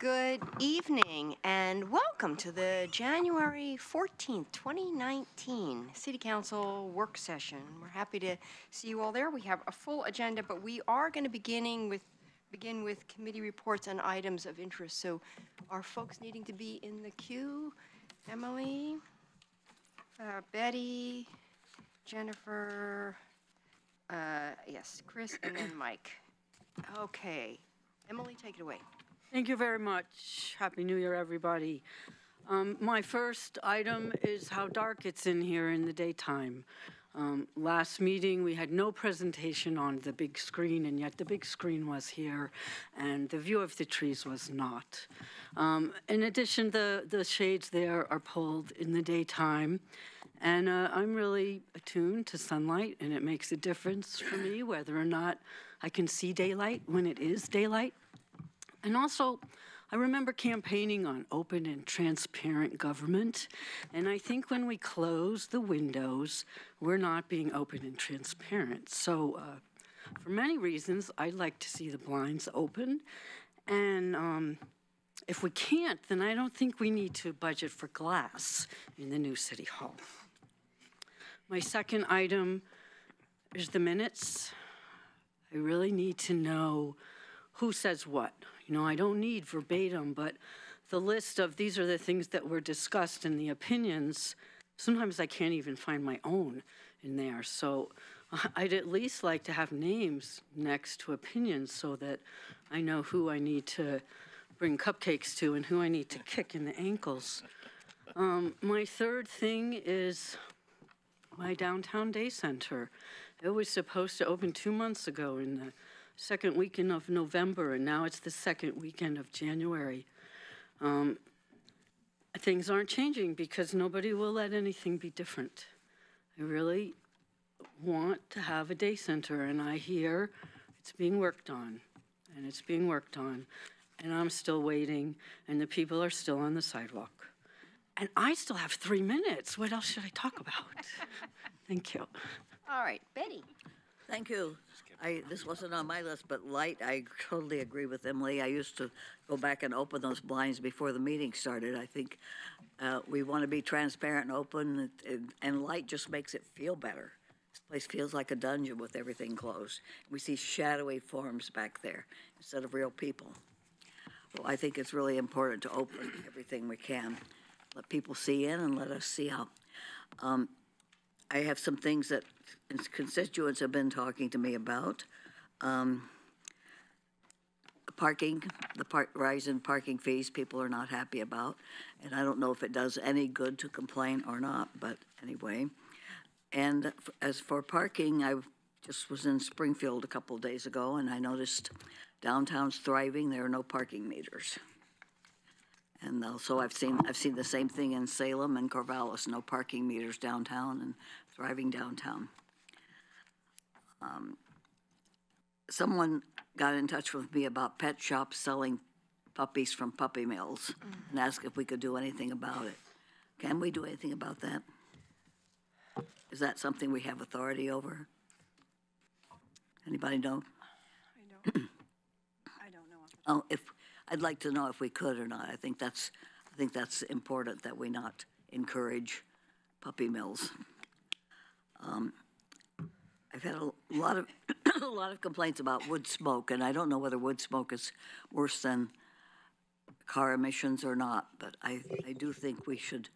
Good evening and welcome to the January 14th, 2019 City Council work session. We're happy to see you all there. We have a full agenda, but we are going to begin with committee reports and items of interest. So are folks needing to be in the queue? Emily, Betty, Jennifer, yes, Chris, and then Mike. Okay, Emily, take it away. Thank you very much. Happy New Year, everybody. My first item is how dark it's in here in the daytime. Last meeting, we had no presentation on the big screen, and yet the big screen was here, and the view of the trees was not. In addition, the shades there are pulled in the daytime, and I'm really attuned to sunlight, and it makes a difference for me whether or not I can see daylight when it is daylight. And also, I remember campaigning on open and transparent government, and I think when we close the windows, we're not being open and transparent. So for many reasons, I'd like to see the blinds open, and if we can't, then I don't think we need to budget for glass in the new City Hall. My second item is the minutes. I really need to know who says what. You know, I don't need verbatim, but the list of these are the things that were discussed in the opinions, sometimes I can't even find my own in there. So I'd at least like to have names next to opinions so that I know who I need to bring cupcakes to and who I need to kick in the ankles. My third thing is my downtown day center. It was supposed to open 2 months ago in the second weekend of November, and now it's the second weekend of January. Things aren't changing because nobody will let anything be different. I really want to have a day center, and I hear it's being worked on, and it's being worked on, and I'm still waiting, and the people are still on the sidewalk. And I still have 3 minutes. What else should I talk about? Thank you. All right, Betty. Thank you. This wasn't on my list, but light, I totally agree with Emily. I used to go back and open those blinds before the meeting started. I think we want to be transparent and open, and light just makes it feel better. This place feels like a dungeon with everything closed. We see shadowy forms back there instead of real people. Well, I think it's really important to open everything we can. Let people see in and let us see out. I have some things that constituents have been talking to me about. Parking, rise in parking fees, people are not happy about. And I don't know if it does any good to complain or not, but anyway. And as for parking, I just was in Springfield a couple of days ago, and I noticed downtown's thriving. There are no parking meters. And also I've seen the same thing in Salem and Corvallis, no parking meters downtown and thriving downtown. Someone got in touch with me about pet shops selling puppies from puppy mills and asked if we could do anything about it. Can we do anything about that? Is that something we have authority over? Anybody know? I don't know. Oh, I'd like to know if we could or not. I think that's important that we not encourage puppy mills. I've had a lot of a lot of complaints about wood smoke, and I don't know whether wood smoke is worse than car emissions or not, but I do think we should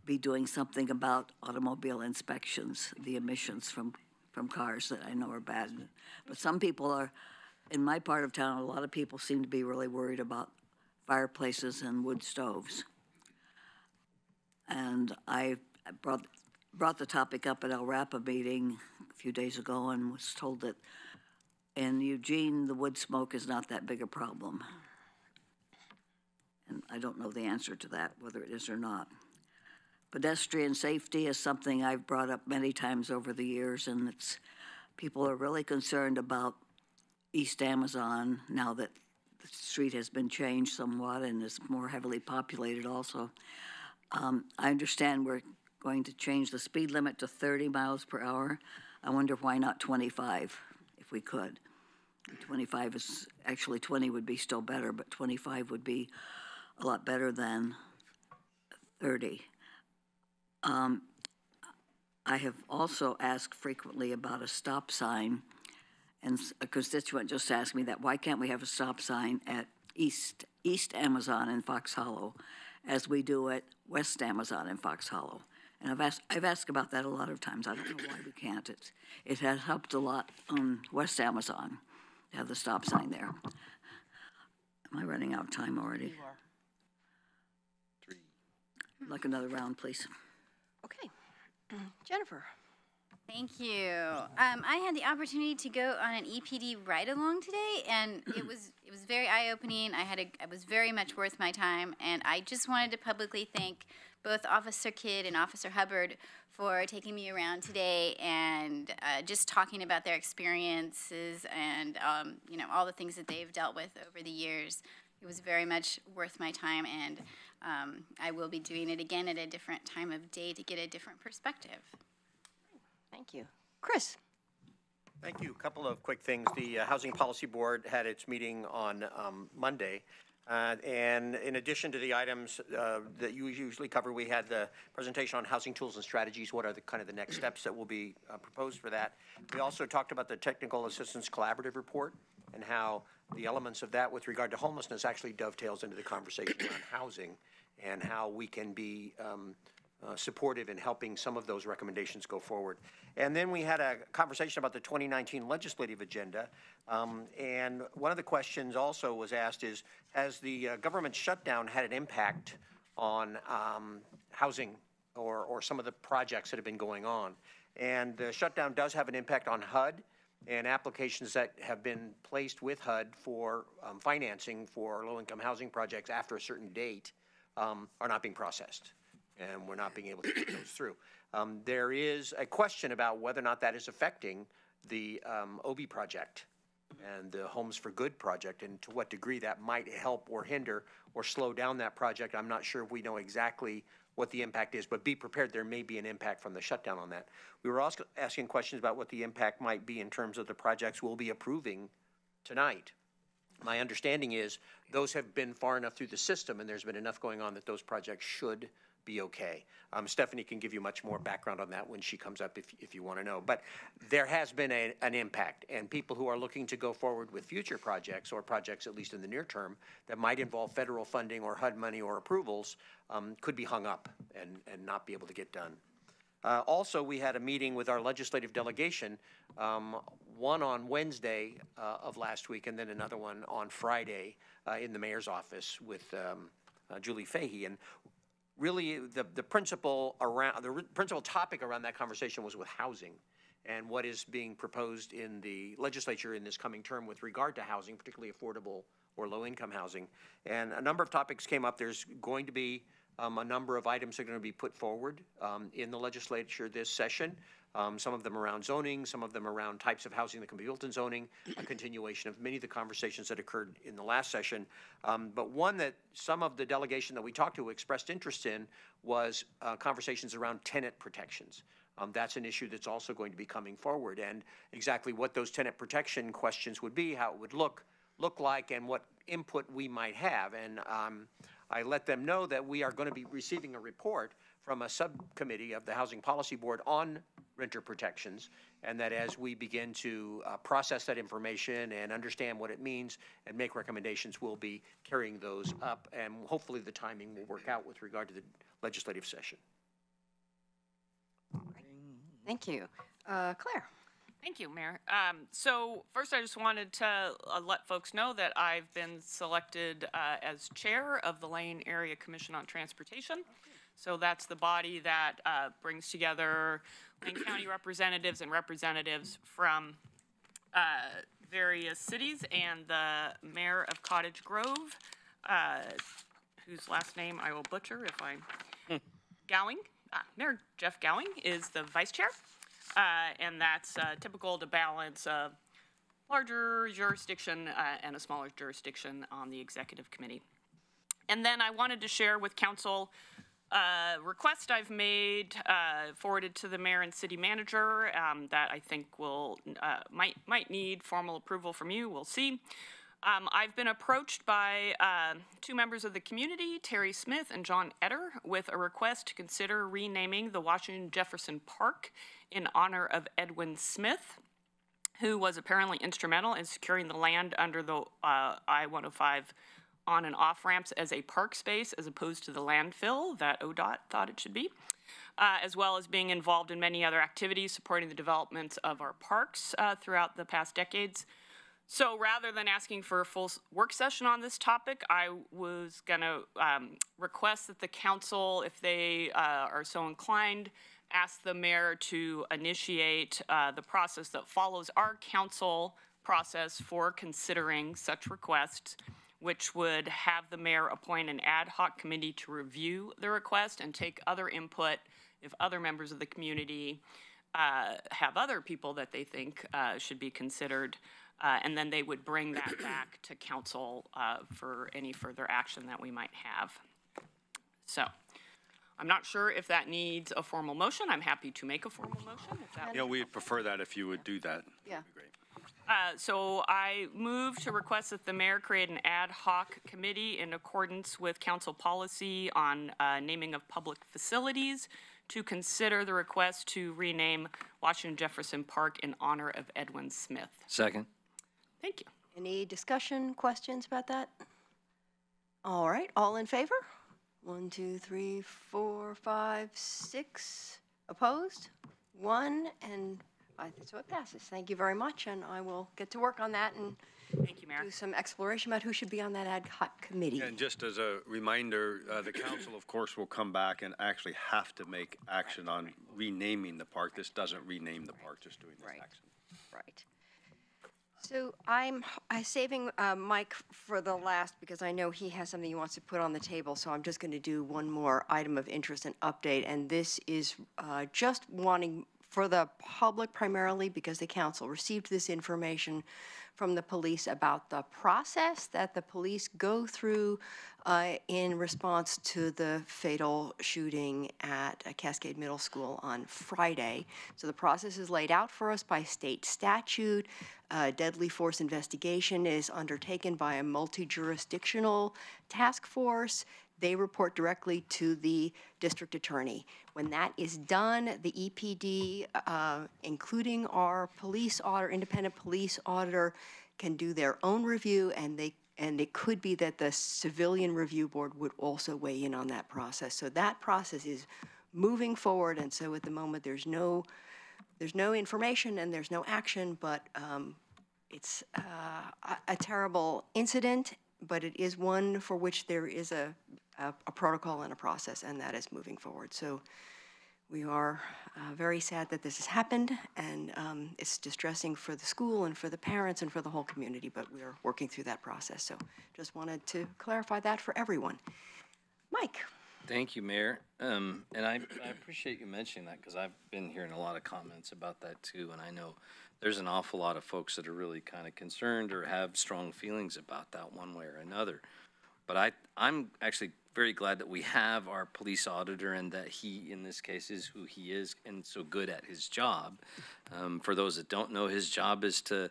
be doing something about automobile inspections, the emissions from cars that I know are bad. But some people are, in my part of town, a lot of people seem to be really worried about fireplaces and wood stoves. And I brought the topic up at El Rapa meeting a few days ago and was told that in Eugene, the wood smoke is not that big a problem. And I don't know the answer to that, whether it is or not. Pedestrian safety is something I've brought up many times over the years, and people are really concerned about East Amazon now that the street has been changed somewhat and is more heavily populated also. I understand we're going to change the speed limit to 30 miles per hour. I wonder why not 25, if we could. 25 is, actually 20 would be still better, but 25 would be a lot better than 30. I have also asked frequently about a stop sign, and a constituent just asked me that, why can't we have a stop sign at East Amazon in Fox Hollow as we do at West Amazon in Fox Hollow? And I've asked about that a lot of times. I don't know why we can't. It has helped a lot on West Amazon to have the stop sign there. Am I running out of time already? You are. Like another round, please. Okay. Jennifer. Thank you. I had the opportunity to go on an EPD ride-along today, and it was very eye-opening. It was very much worth my time, and I just wanted to publicly thank both Officer Kidd and Officer Hubbard for taking me around today and just talking about their experiences and all the things that they've dealt with over the years. It was very much worth my time, and I will be doing it again at a different time of day to get a different perspective. Thank you. Chris. Thank you. A couple of quick things. The Housing Policy Board had its meeting on Monday. And in addition to the items that you usually cover, we had the presentation on housing tools and strategies. What are the kind of the next steps that will be proposed for that? We also talked about the Technical Assistance Collaborative Report and how the elements of that with regard to homelessness actually dovetails into the conversation around housing and how we can be supportive in helping some of those recommendations go forward. And then we had a conversation about the 2019 legislative agenda. And one of the questions also was asked is, has the government shutdown had an impact on housing or some of the projects that have been going on? And the shutdown does have an impact on HUD, and applications that have been placed with HUD for financing for low-income housing projects after a certain date are not being processed, and we're not being able to get those through. There is a question about whether or not that is affecting the OB project and the Homes for Good project, and to what degree that might help or hinder or slow down that project. I'm not sure if we know exactly what the impact is, but be prepared, there may be an impact from the shutdown on that. We were also asking questions about what the impact might be in terms of the projects we'll be approving tonight. My understanding is those have been far enough through the system and there's been enough going on that those projects should be okay. Stephanie can give you much more background on that when she comes up if you want to know. But there has been an impact, and people who are looking to go forward with future projects or projects at least in the near term that might involve federal funding or HUD money or approvals could be hung up and not be able to get done. Also, we had a meeting with our legislative delegation, one on Wednesday of last week and then another one on Friday in the mayor's office with Julie Fahey. And really, the principal topic around that conversation was with housing and what is being proposed in the legislature in this coming term with regard to housing, particularly affordable or low-income housing. And a number of topics came up. There's going to be a number of items that are going to be put forward in the legislature this session. Some of them around zoning, some of them around types of housing that can be built in zoning, a continuation of many of the conversations that occurred in the last session. But one that some of the delegation that we talked to expressed interest in was conversations around tenant protections. That's an issue that's also going to be coming forward, and exactly what those tenant protection questions would be, how it would look like, and what input we might have. And I let them know that we are going to be receiving a report from a subcommittee of the Housing Policy Board on renter protections, and that as we begin to process that information and understand what it means and make recommendations, we'll be carrying those up, and hopefully the timing will work out with regard to the legislative session. Thank you. Claire. Thank you, Mayor. So first I just wanted to let folks know that I've been selected as chair of the Lane Area Commission on Transportation. So that's the body that brings together Lane County representatives and representatives from various cities, and the mayor of Cottage Grove, whose last name I will butcher if I... Gowing. Mayor Jeff Gowing is the vice chair. And that's typical to balance a larger jurisdiction and a smaller jurisdiction on the executive committee. And then I wanted to share with council request I've made, forwarded to the mayor and city manager, that I think will, might need formal approval from you. We'll see. I've been approached by two members of the community, Terry Smith and John Etter, with a request to consider renaming the Washington Jefferson Park in honor of Edwin Smith, who was apparently instrumental in securing the land under the I-105 on and off ramps as a park space as opposed to the landfill that ODOT thought it should be, as well as being involved in many other activities supporting the development of our parks throughout the past decades. So rather than asking for a full work session on this topic, I was going to request that the council, if they are so inclined, ask the mayor to initiate the process that follows our council process for considering such requests, which would have the mayor appoint an ad hoc committee to review the request and take other input if other members of the community have other people that they think should be considered. And then they would bring that back to council for any further action that we might have. So I'm not sure if that needs a formal motion. I'm happy to make a formal motion. If that Yeah, we'd prefer that if you would do that. Yeah. That'd be great. So I move to request that the mayor create an ad hoc committee in accordance with council policy on naming of public facilities to consider the request to rename Washington Jefferson Park in honor of Edwin Smith. Second. Thank you. Any discussion, questions about that? All right, all in favor? 1, 2, 3, 4, 5, 6. Opposed? 1, and so it passes. Thank you very much, and I will get to work on that and Thank you, Mayor. do some exploration about who should be on that ad hoc committee. And just as a reminder, the council, of course, will come back and actually have to make action on renaming the park. This doesn't rename the park, just doing this Right. action. Right. So I'm saving Mike for the last because I know he has something he wants to put on the table. So I'm just going to do one more item of interest and update. And this is just wanting for the public primarily because the council received this information from the police about the process that the police go through in response to the fatal shooting at Cascade Middle School on Friday. So the process is laid out for us by state statute. Deadly force investigation is undertaken by a multi-jurisdictional task force. They report directly to the district attorney. When that is done, the EPD, including our independent police auditor, can do their own review, and it could be that the civilian review board would also weigh in on that process. So that process is moving forward, and so at the moment there's no information and there's no action, but it's a terrible incident, but it is one for which there is a protocol and a process, and that is moving forward. So we are very sad that this has happened, and it's distressing for the school and for the parents and for the whole community, but we are working through that process. So just wanted to clarify that for everyone. Mike. Thank you, Mayor. And I appreciate you mentioning that because I've been hearing a lot of comments about that too, and I know there's an awful lot of folks that are really kind of concerned or have strong feelings about that one way or another. But I'm actually very glad that we have our police auditor and that he, in this case, is who he is and so good at his job. For those that don't know, his job is to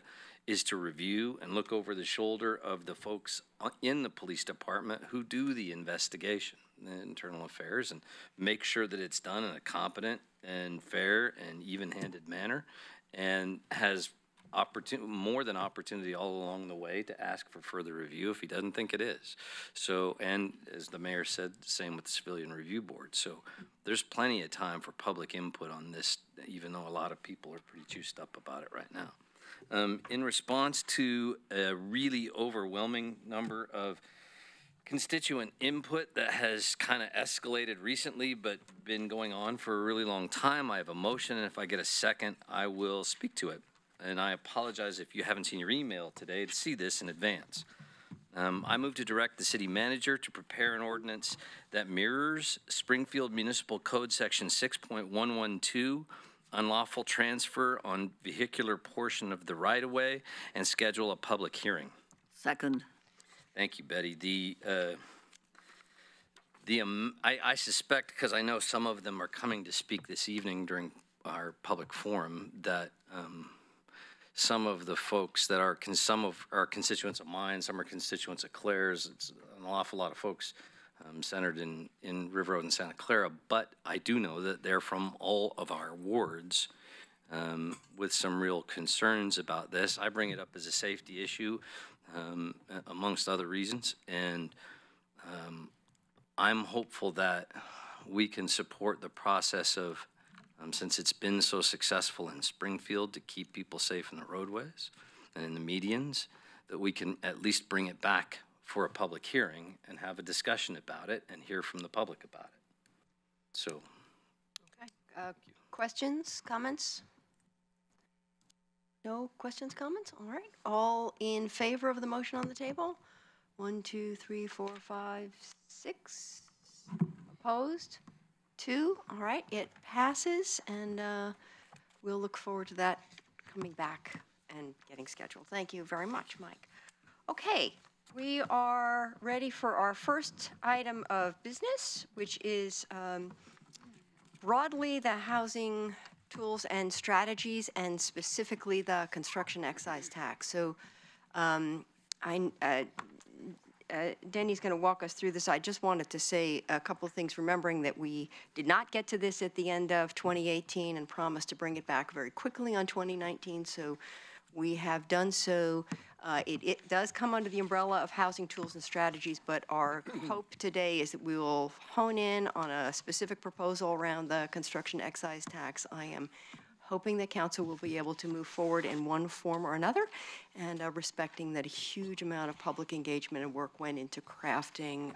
review and look over the shoulder of the folks in the police department who do the investigation, the internal affairs, and make sure that it's done in a competent and fair and even-handed manner, and has more than opportunity all along the way to ask for further review if he doesn't think it is. So, and as the mayor said, same with the Civilian Review Board. So there's plenty of time for public input on this, even though a lot of people are pretty juiced up about it right now. In response to a really overwhelming number of constituent input that has kind of escalated recently but been going on for a really long time, I have a motion, and if I get a second, I will speak to it. And I apologize if you haven't seen your email today to see this in advance. I move to direct the city manager to prepare an ordinance that mirrors Springfield Municipal Code Section 6.112, unlawful transfer on vehicular portion of the right-of-way, and schedule a public hearing. Second. Thank you, Betty. I suspect, because I know some of them are coming to speak this evening during our public forum, that some of the folks that are, some of our constituents of mine, some are constituents of Claire's, it's an awful lot of folks centered in River Road and Santa Clara, but I do know that they're from all of our wards with some real concerns about this. I bring it up as a safety issue, amongst other reasons, and I'm hopeful that we can support the process of, since it's been so successful in Springfield to keep people safe in the roadways and in the medians, that we can at least bring it back for a public hearing and have a discussion about it and hear from the public about it. So. Okay. Questions, comments? No questions, comments? All right. All in favor of the motion on the table? 1, 2, 3, 4, 5, 6. Opposed? 2. All right. It passes, and we'll look forward to that coming back and getting scheduled. Thank you very much, Mike. Okay. We are ready for our first item of business, which is broadly the housing tools and strategies, and specifically the construction excise tax. So Denny's going to walk us through this. I just wanted to say a couple of things, remembering that we did not get to this at the end of 2018 and promised to bring it back very quickly on 2019. So we have done so. It does come under the umbrella of housing tools and strategies, but our hope today is that we will hone in on a specific proposal around the construction excise tax. I am hoping that council will be able to move forward in one form or another, and respecting that a huge amount of public engagement and work went into crafting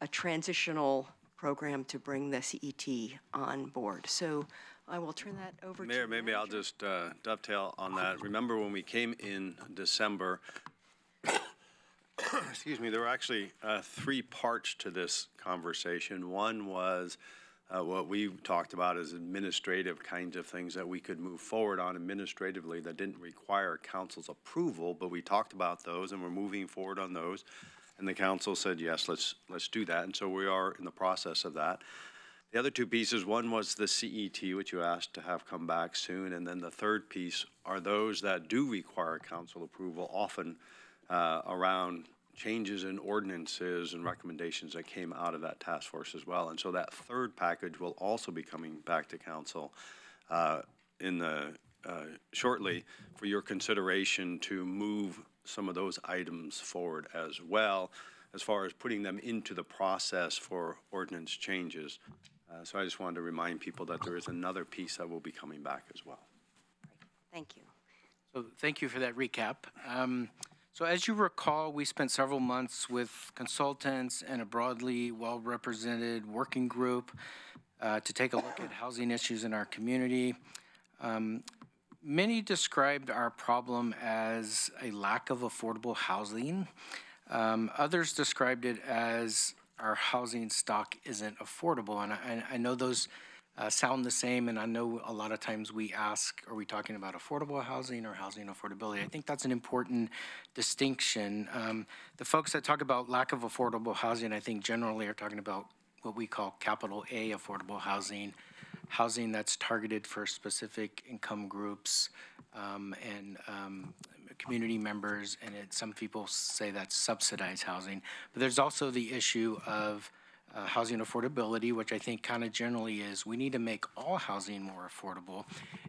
a transitional program to bring the CET on board. So I will turn that over to Mayor, maybe I'll just dovetail on that. Remember when we came in December, excuse me, there were actually 3 parts to this conversation. One was what we talked about as administrative kinds of things that we could move forward on administratively that didn't require council's approval, but we talked about those and we're moving forward on those. And the council said, yes, let's do that. And so we are in the process of that. The other 2 pieces, one was the CET, which you asked to have come back soon, and then the third piece are those that do require council approval, often around changes in ordinances and recommendations that came out of that task force as well. And so that third package will also be coming back to council shortly for your consideration to move some of those items forward as well, as far as putting them into the process for ordinance changes. So I just wanted to remind people that there is another piece that will be coming back as well. Thank you. So thank you for that recap. So as you recall, we spent several months with consultants and a broadly well-represented working group to take a look at housing issues in our community. Many described our problem as a lack of affordable housing. Others described it as our housing stock isn't affordable. And I know those sound the same, and I know a lot of times we ask, are we talking about affordable housing or housing affordability? I think that's an important distinction. The folks that talk about lack of affordable housing, I think generally are talking about what we call capital A affordable housing, housing that's targeted for specific income groups and community members, and some people say that's subsidized housing. But there's also the issue of housing affordability, which I think kind of generally is we need to make all housing more affordable.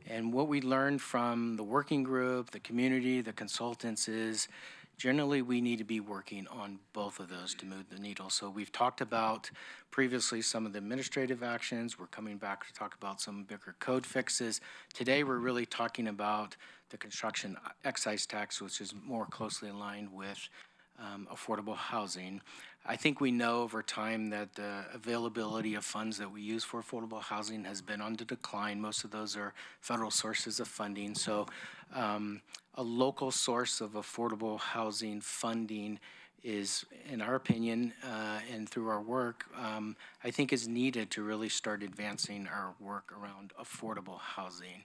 And what we learned from the working group, the community, the consultants is generally we need to be working on both of those to move the needle. So we've talked about previously some of the administrative actions. We're coming back to talk about some bigger code fixes. Today we're really talking about the construction excise tax, which is more closely aligned with affordable housing. I think we know over time that the availability of funds that we use for affordable housing has been on the decline. Most of those are federal sources of funding. So a local source of affordable housing funding is, in our opinion, and through our work, I think is needed to really start advancing our work around affordable housing.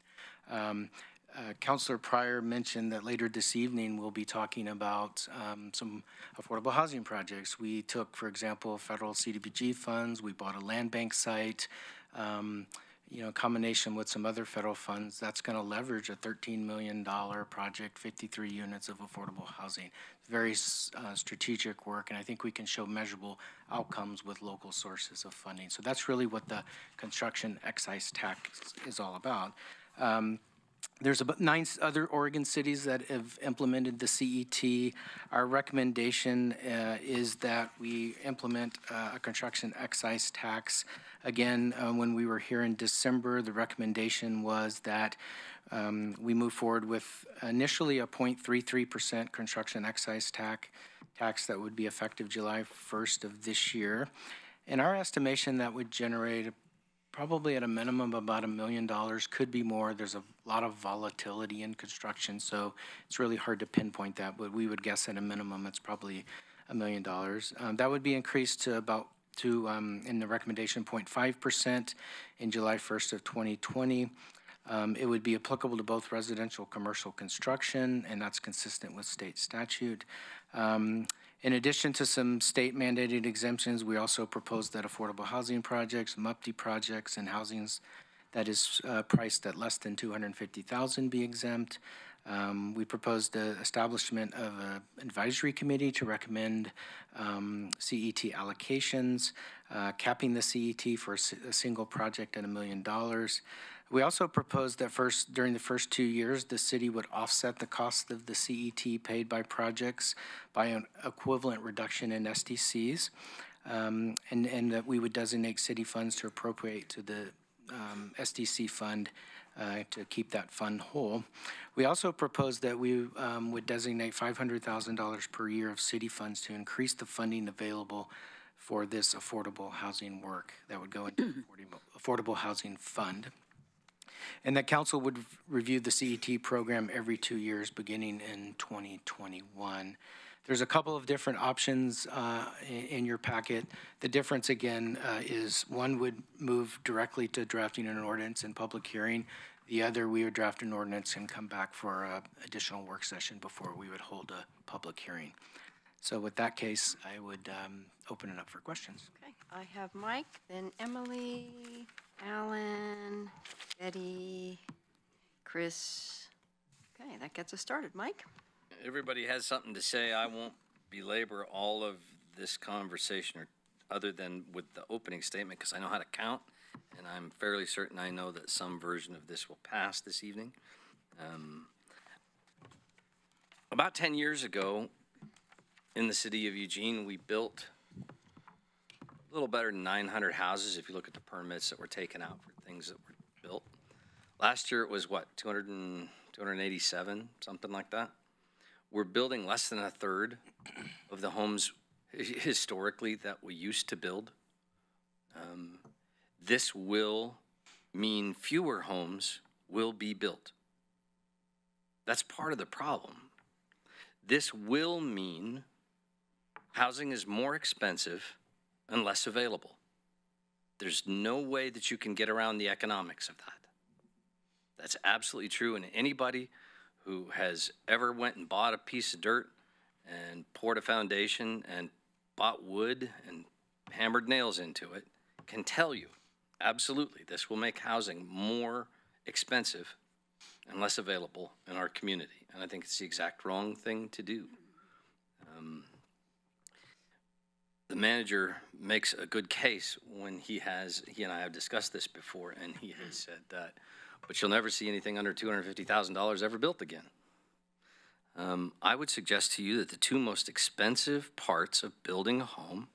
Councilor Pryor mentioned that later this evening we'll be talking about some affordable housing projects. We took, for example, federal CDBG funds. We bought a land bank site. In combination with some other federal funds, that's going to leverage a $13 million project, 53 units of affordable housing. Very strategic work, and I think we can show measurable outcomes with local sources of funding. So that's really what the construction excise tax is all about. There's about 9 other Oregon cities that have implemented the CET. Our recommendation is that we implement a construction excise tax. Again, when we were here in December, the recommendation was that we move forward with initially a 0.33% construction excise tax that would be effective July 1st of this year. In our estimation, that would generate probably at a minimum about $1 million, could be more. There's a lot of volatility in construction, so it's really hard to pinpoint that, but we would guess at a minimum it's probably $1 million. That would be increased to about in the recommendation 0.5% in July 1st of 2020. It would be applicable to both residential commercial construction, and that's consistent with state statute. In addition to some state mandated exemptions, we also proposed that affordable housing projects, MUPTI projects, and housings that is priced at less than $250,000 be exempt. We proposed the establishment of an advisory committee to recommend CET allocations, capping the CET for a single project at $1 million. We also proposed that during the first 2 years, the city would offset the cost of the CET paid by projects by an equivalent reduction in SDCs, and that we would designate city funds to appropriate to the SDC fund to keep that fund whole. We also proposed that we would designate $500,000 per year of city funds to increase the funding available for this affordable housing work that would go into the affordable housing fund. And that council would review the CET program every 2 years beginning in 2021. There's a couple of different options in your packet. The difference, again, is one would move directly to drafting an ordinance and public hearing. The other, we would draft an ordinance and come back for an additional work session before we would hold a public hearing. So with that case, I would open it up for questions. Okay, I have Mike, then Emily, Alan, Betty, Chris. Okay, that gets us started. Mike? Everybody has something to say. I won't belabor all of this conversation other than with the opening statement because I know how to count, and I'm fairly certain I know that some version of this will pass this evening. About 10 years ago, in the city of Eugene, we built a little better than 900 houses if you look at the permits that were taken out for things that were built. Last year it was what, 287, something like that? We're building less than a third of the homes historically that we used to build. This will mean fewer homes will be built. That's part of the problem. This will mean housing is more expensive and less available. There's no way that you can get around the economics of that. That's absolutely true, and anybody who has ever went and bought a piece of dirt and poured a foundation and bought wood and hammered nails into it can tell you, absolutely, this will make housing more expensive and less available in our community. And I think it's the exact wrong thing to do. The manager makes a good case when he and I have discussed this before, and he has said that, but you'll never see anything under $250,000 ever built again. I would suggest to you that the two most expensive parts of building a home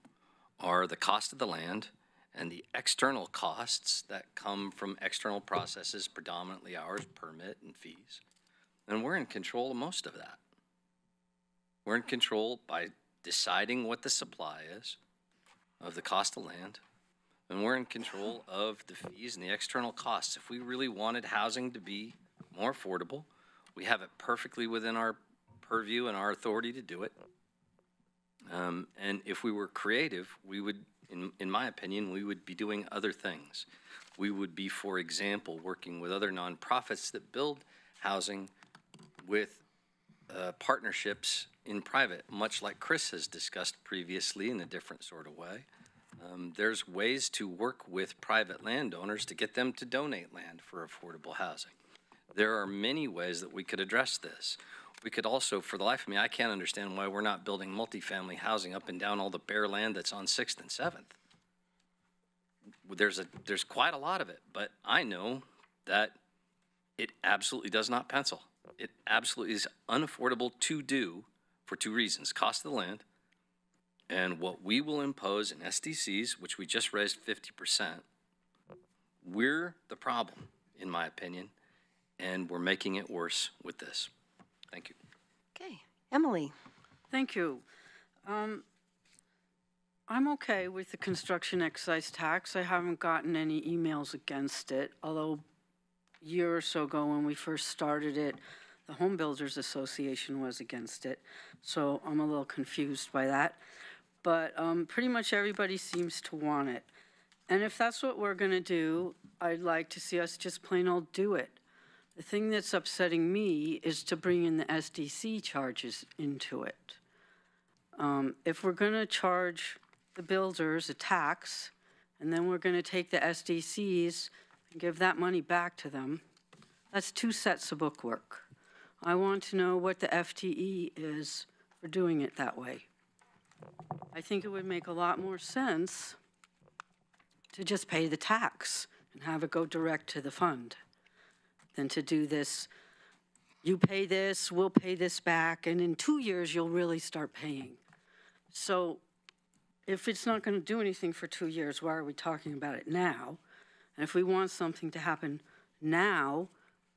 are the cost of the land and the external costs that come from external processes, predominantly ours, permit and fees. And we're in control of most of that. We're in control by deciding what the supply is of the cost of land, and we're in control of the fees and the external costs. If we really wanted housing to be more affordable, we have it perfectly within our purview and our authority to do it. And if we were creative, we would, in my opinion, we would be doing other things. We would be, for example, working with other nonprofits that build housing with partnerships in private, much like Chris has discussed previously in a different sort of way. There's ways to work with private landowners to get them to donate land for affordable housing. There are many ways that we could address this. We could also, for the life of me, I can't understand why we're not building multifamily housing up and down all the bare land that's on 6th and 7th. There's quite a lot of it, but I know that it absolutely does not pencil. It absolutely is unaffordable to do for two reasons: cost of the land, and what we will impose in SDCs, which we just raised 50%. We're the problem, in my opinion, and we're making it worse with this. Thank you. Okay, Emily. Thank you. I'm okay with the construction excise tax. I haven't gotten any emails against it, although a year or so ago when we first started it, the Home Builders Association was against it. So I'm a little confused by that. But pretty much everybody seems to want it. And if that's what we're going to do, I'd like to see us just plain old do it. The thing that's upsetting me is to bring in the SDC charges into it. If we're going to charge the builders a tax, and then we're going to take the SDCs and give that money back to them, that's two sets of bookwork. I want to know what the FTE is for doing it that way. I think it would make a lot more sense to just pay the tax and have it go direct to the fund than to do this. You pay this, we'll pay this back, and in 2 years you'll really start paying. So if it's not going to do anything for 2 years, why are we talking about it now? And if we want something to happen now,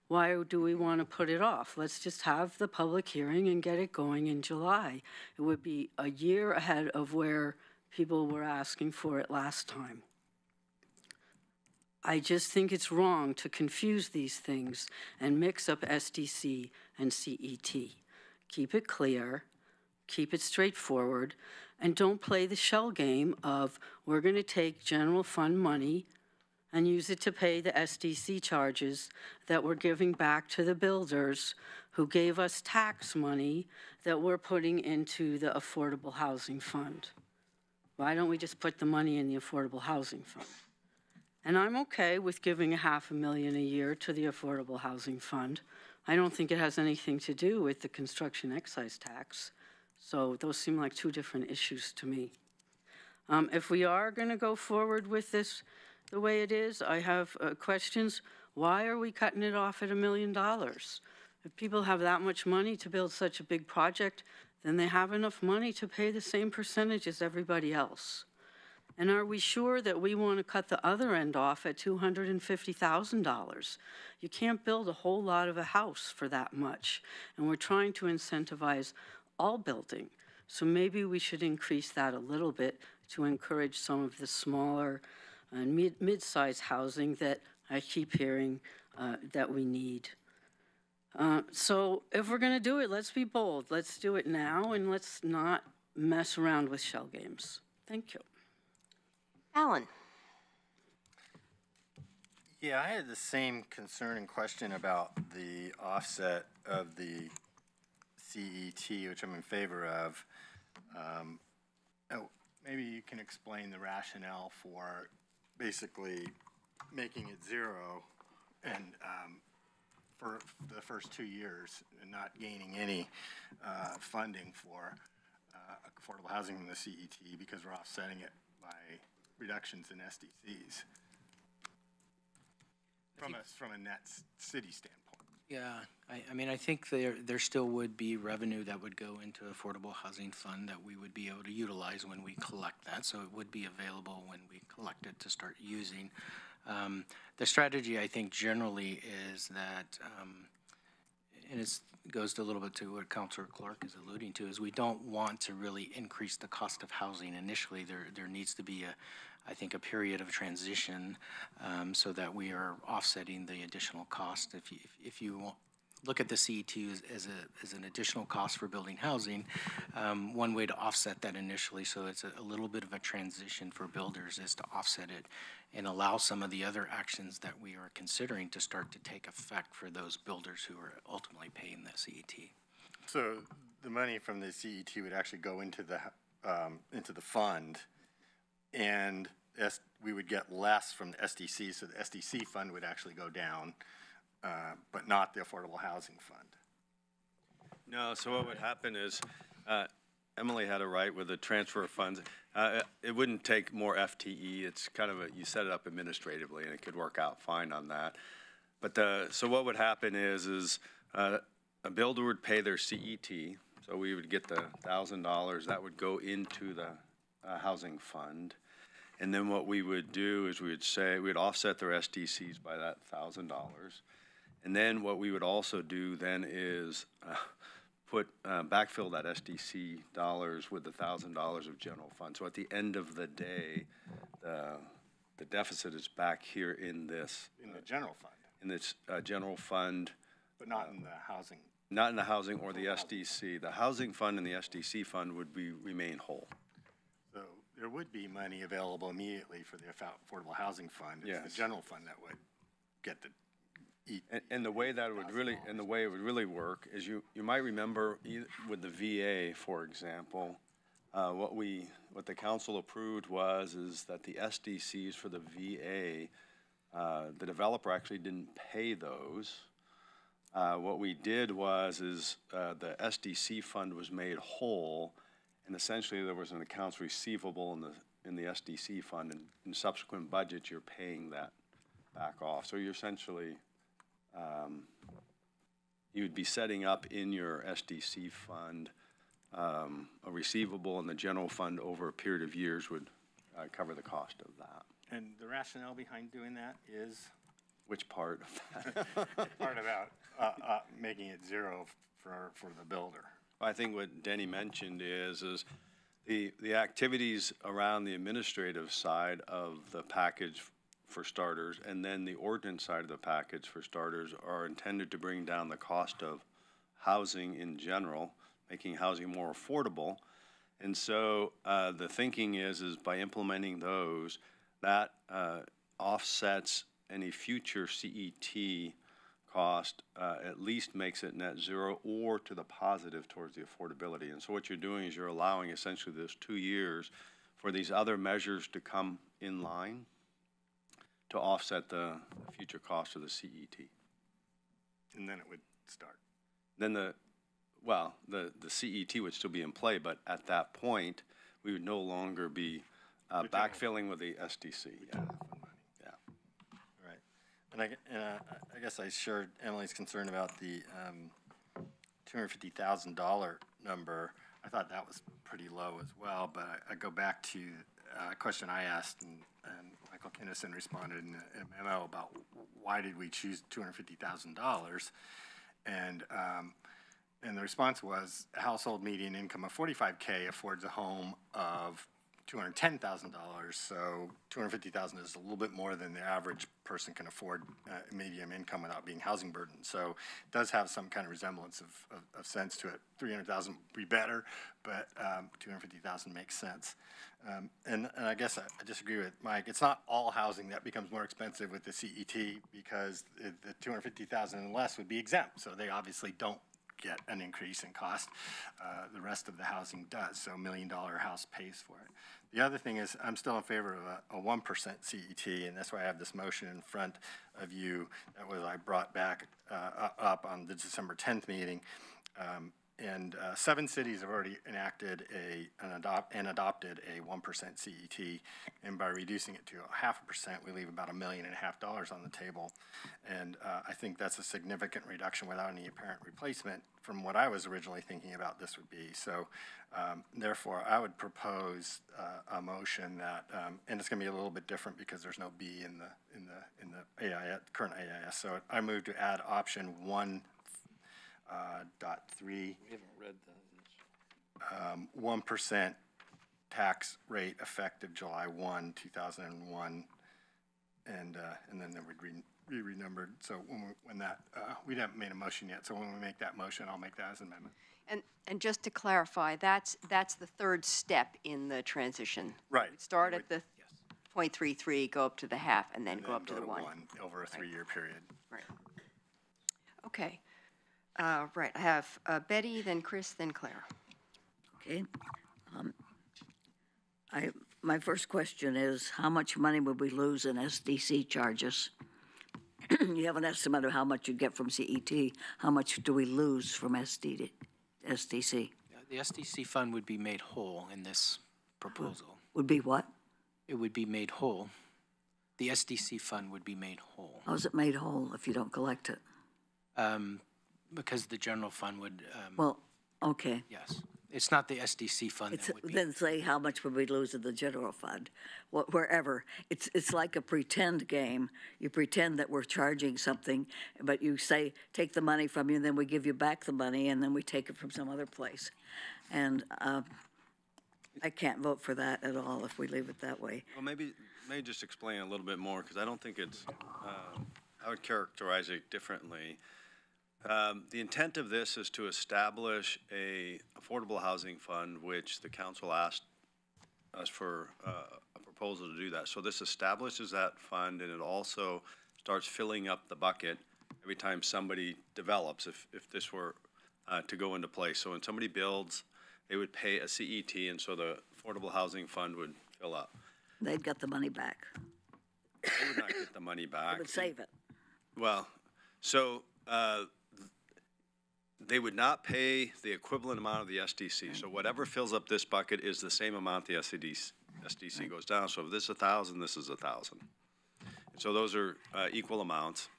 why do we want to put it off? Let's just have the public hearing and get it going in July. It would be a year ahead of where people were asking for it last time. I just think it's wrong to confuse these things and mix up SDC and CET. Keep it clear, keep it straightforward, and don't play the shell game of we're going to take general fund money and use it to pay the SDC charges that we're giving back to the builders who gave us tax money that we're putting into the Affordable Housing Fund. Why don't we just put the money in the Affordable Housing Fund? And I'm okay with giving $500,000 a year to the Affordable Housing Fund. I don't think it has anything to do with the construction excise tax. So those seem like two different issues to me. If we are going to go forward with this the way it is, I have questions. Why are we cutting it off at $1 million? If people have that much money to build such a big project, then they have enough money to pay the same percentage as everybody else. And are we sure that we want to cut the other end off at $250,000? You can't build a whole lot of a house for that much. And we're trying to incentivize all building. So maybe we should increase that a little bit to encourage some of the smaller and mid-size housing that I keep hearing that we need. So if we're going to do it, let's be bold. Let's do it now, and let's not mess around with shell games. Thank you. Alan. Yeah, I had the same concern and question about the offset of the CET, which I'm in favor of. Maybe you can explain the rationale for basically making it zero and for the first 2 years and not gaining any funding for affordable housing in the CET because we're offsetting it by reductions in SDCs from a net city standpoint. Yeah, I mean, I think there still would be revenue that would go into Affordable Housing Fund that we would be able to utilize when we collect that. So it would be available when we collect it to start using. The strategy, I think, generally is that, and it goes a little bit to what Councilor Clark is alluding to, is we don't want to really increase the cost of housing initially. There needs to be I think, a period of transition so that we are offsetting the additional cost. If you look at the CET as an additional cost for building housing. One way to offset that initially, so it's a little bit of a transition for builders, is to offset it and allow some of the other actions that we are considering to start to take effect for those builders who are ultimately paying the CET. So the money from the CET would actually go into the fund, and we would get less from the SDC, so the SDC fund would actually go down, but not the Affordable Housing Fund. No, so what would happen is, Emily had it right with the transfer of funds. It wouldn't take more FTE. It's kind of you set it up administratively, and it could work out fine on that. But so what would happen is a builder would pay their CET, so we would get the $1,000. That would go into the housing fund. And then what we would do is we'd offset their SDCs by that $1,000. And then what we would also do then is backfill that SDC dollars with the $1,000 of general fund. So at the end of the day, the deficit is back here in this. In the general fund. In this general fund. But not in the housing. Not in the housing or the SDC. The housing fund and the SDC fund would remain whole. So there would be money available immediately for the Affordable Housing Fund. It's yes. the general fund that would get the. And the way that it would really work is you might remember with the VA, for example, what the council approved is that the SDCs for the VA, the developer actually didn't pay those. What we did is the SDC fund was made whole, and essentially there was an accounts receivable in the SDC fund, and in subsequent budgets you're paying that back off. So you're essentially you would be setting up in your SDC fund a receivable, and the general fund over a period of years would cover the cost of that. And the rationale behind doing that is? Which part of that? Part about making it zero for the builder. I think what Denny mentioned is the activities around the administrative side of the package for starters, and then the ordinance side of the package for starters are intended to bring down the cost of housing in general, making housing more affordable. And so the thinking is by implementing those, that offsets any future CET cost, at least makes it net zero or to the positive towards the affordability. And so what you're doing is you're allowing essentially those 2 years for these other measures to come in line to offset the future cost of the CET. And then it would start. Then the CET would still be in play, but at that point, we would no longer be backfilling with the SDC. Yeah. Yeah. Right. And I guess I shared Emily's concern about the $250,000 number. I thought that was pretty low as well, but I go back to a question I asked, and Michael Kinnison responded in a memo about why did we choose $250,000, and the response was household median income of $45K affords a home of $210,000, so $250,000 is a little bit more than the average person can afford medium income without being housing burdened. So it does have some kind of resemblance of sense to it. $300,000 would be better, but $250,000 makes sense. And I guess I disagree with Mike. It's not all housing that becomes more expensive with the CET, because the $250,000 and less would be exempt, so they obviously don't get an increase in cost. The rest of the housing does, so $1 million house pays for it. The other thing is I'm still in favor of a 1% CET, and that's why I have this motion in front of you that I brought back up on the December 10th meeting. And 7 cities have already enacted and adopted a 1% CET, and by reducing it to 0.5%, we leave about $1.5 million on the table. And I think that's a significant reduction without any apparent replacement from what I was originally thinking about this would be. So therefore, I would propose a motion that, and it's going to be a little bit different because there's no B in the AIS, current AIS. So I move to add option 1.3. We haven't read that. 1% tax rate effective July 1, 2001, and then there would be renumbered. So when that, we haven't made a motion yet. So when we make that motion, I'll make that as an amendment. And just to clarify, that's the third step in the transition. Right. Start at the 0.33, go up to the half, and then go up to the 1. Over a 3-year period. Right. Okay. Right, I have Betty, then Chris, then Claire. Okay. My first question is, how much money would we lose in SDC charges? You have an estimate of how much you get from CET. How much do we lose from SDC? The SDC fund would be made whole in this proposal. Would be what? It would be made whole. The SDC fund would be made whole. How's it made whole if you don't collect it? Because the general fund would, Well, okay. yes. It's not the SDC fund that would be. Then say, how much would we lose in the general fund? Wherever. It's like a pretend game. You pretend that we're charging something, but you say, take the money from you, and then we give you back the money, and then we take it from some other place. And I can't vote for that at all if we leave it that way. Well, maybe just explain a little bit more, because I don't think it's, I would characterize it differently. The intent of this is to establish a affordable housing fund, which the council asked us for a proposal to do that. So this establishes that fund, and it also starts filling up the bucket every time somebody develops, if this were to go into place. So when somebody builds, they would pay a CET, and so the affordable housing fund would fill up. They'd get the money back. They would not get the money back. They would save it. Well, so they would not pay the equivalent amount of the SDC. So whatever fills up this bucket is the same amount the SDC goes down. So if this is 1,000, this is 1,000. So those are equal amounts.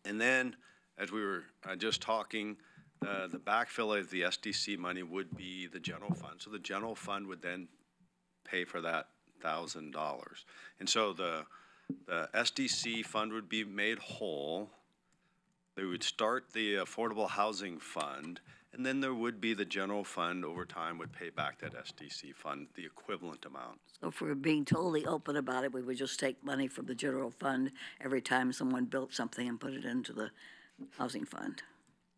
And then, as we were just talking, the backfill of the SDC money would be the general fund. So the general fund would then pay for that $1,000. And so the SDC fund would be made whole. They would start the affordable housing fund, and then there would be the general fund over time would pay back that SDC fund, the equivalent amount. So if we're being totally open about it, we would just take money from the general fund every time someone built something and put it into the housing fund.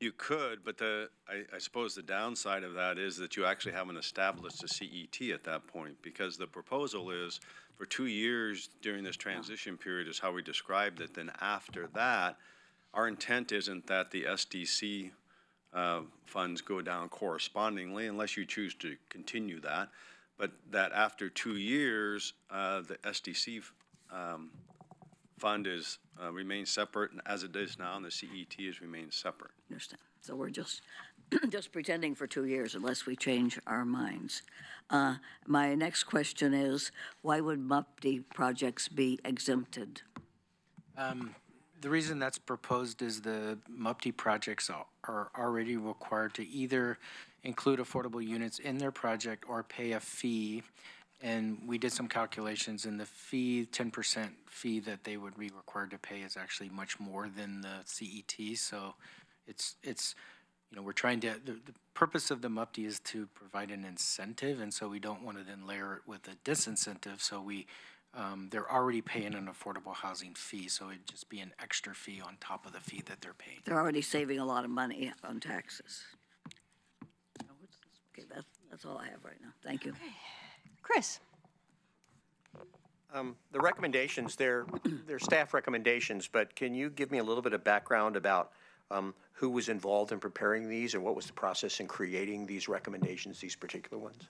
You could, but I suppose the downside of that is that you actually haven't established a CET at that point, because the proposal is for 2 years during this transition period is how we described it. Then after that, our intent isn't that the SDC funds go down correspondingly, unless you choose to continue that, but that after 2 years, the SDC fund is remains separate, and as it is now, and the CET is remains separate. Understand. So we're just pretending for 2 years unless we change our minds. My next question is, why would MUPD projects be exempted? The reason that's proposed is the MUPD projects are already required to either include affordable units in their project or pay a fee. And we did some calculations, and the fee, 10% fee that they would be required to pay is actually much more than the CET. So it's you know, we're trying to, the purpose of the MUPD is to provide an incentive, and so we don't want to then layer it with a disincentive. So they're already paying an affordable housing fee, so it'd just be an extra fee on top of the fee that they're paying. They're already saving a lot of money on taxes. Okay, that's all I have right now. Thank you. Okay. Chris? The recommendations, they're staff recommendations, but can you give me a little bit of background about who was involved in preparing these, and what was the process in creating these recommendations, these particular ones?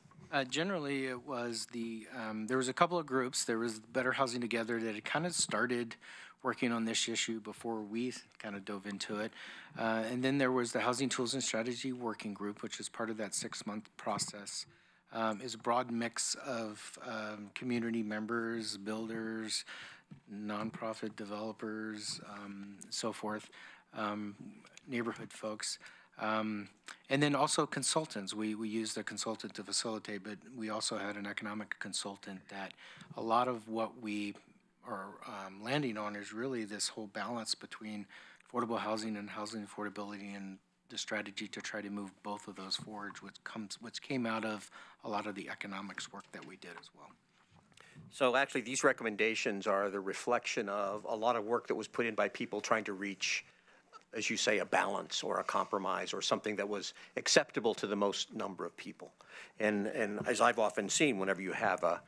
Generally, it was there was a couple of groups. There was Better Housing Together that had kind of started working on this issue before we kind of dove into it. And then there was the Housing Tools and Strategy Working Group, which is part of that 6-month process. Is a broad mix of community members, builders, nonprofit developers, so forth, neighborhood folks. And then also consultants. We used a consultant to facilitate, but we also had an economic consultant that a lot of what we are landing on is really this whole balance between affordable housing and housing affordability, and the strategy to try to move both of those forward, which came out of a lot of the economics work that we did as well. So actually, these recommendations are the reflection of a lot of work that was put in by people trying to reach, as you say, a balance or a compromise or something that was acceptable to the most number of people. And as I've often seen, whenever you have a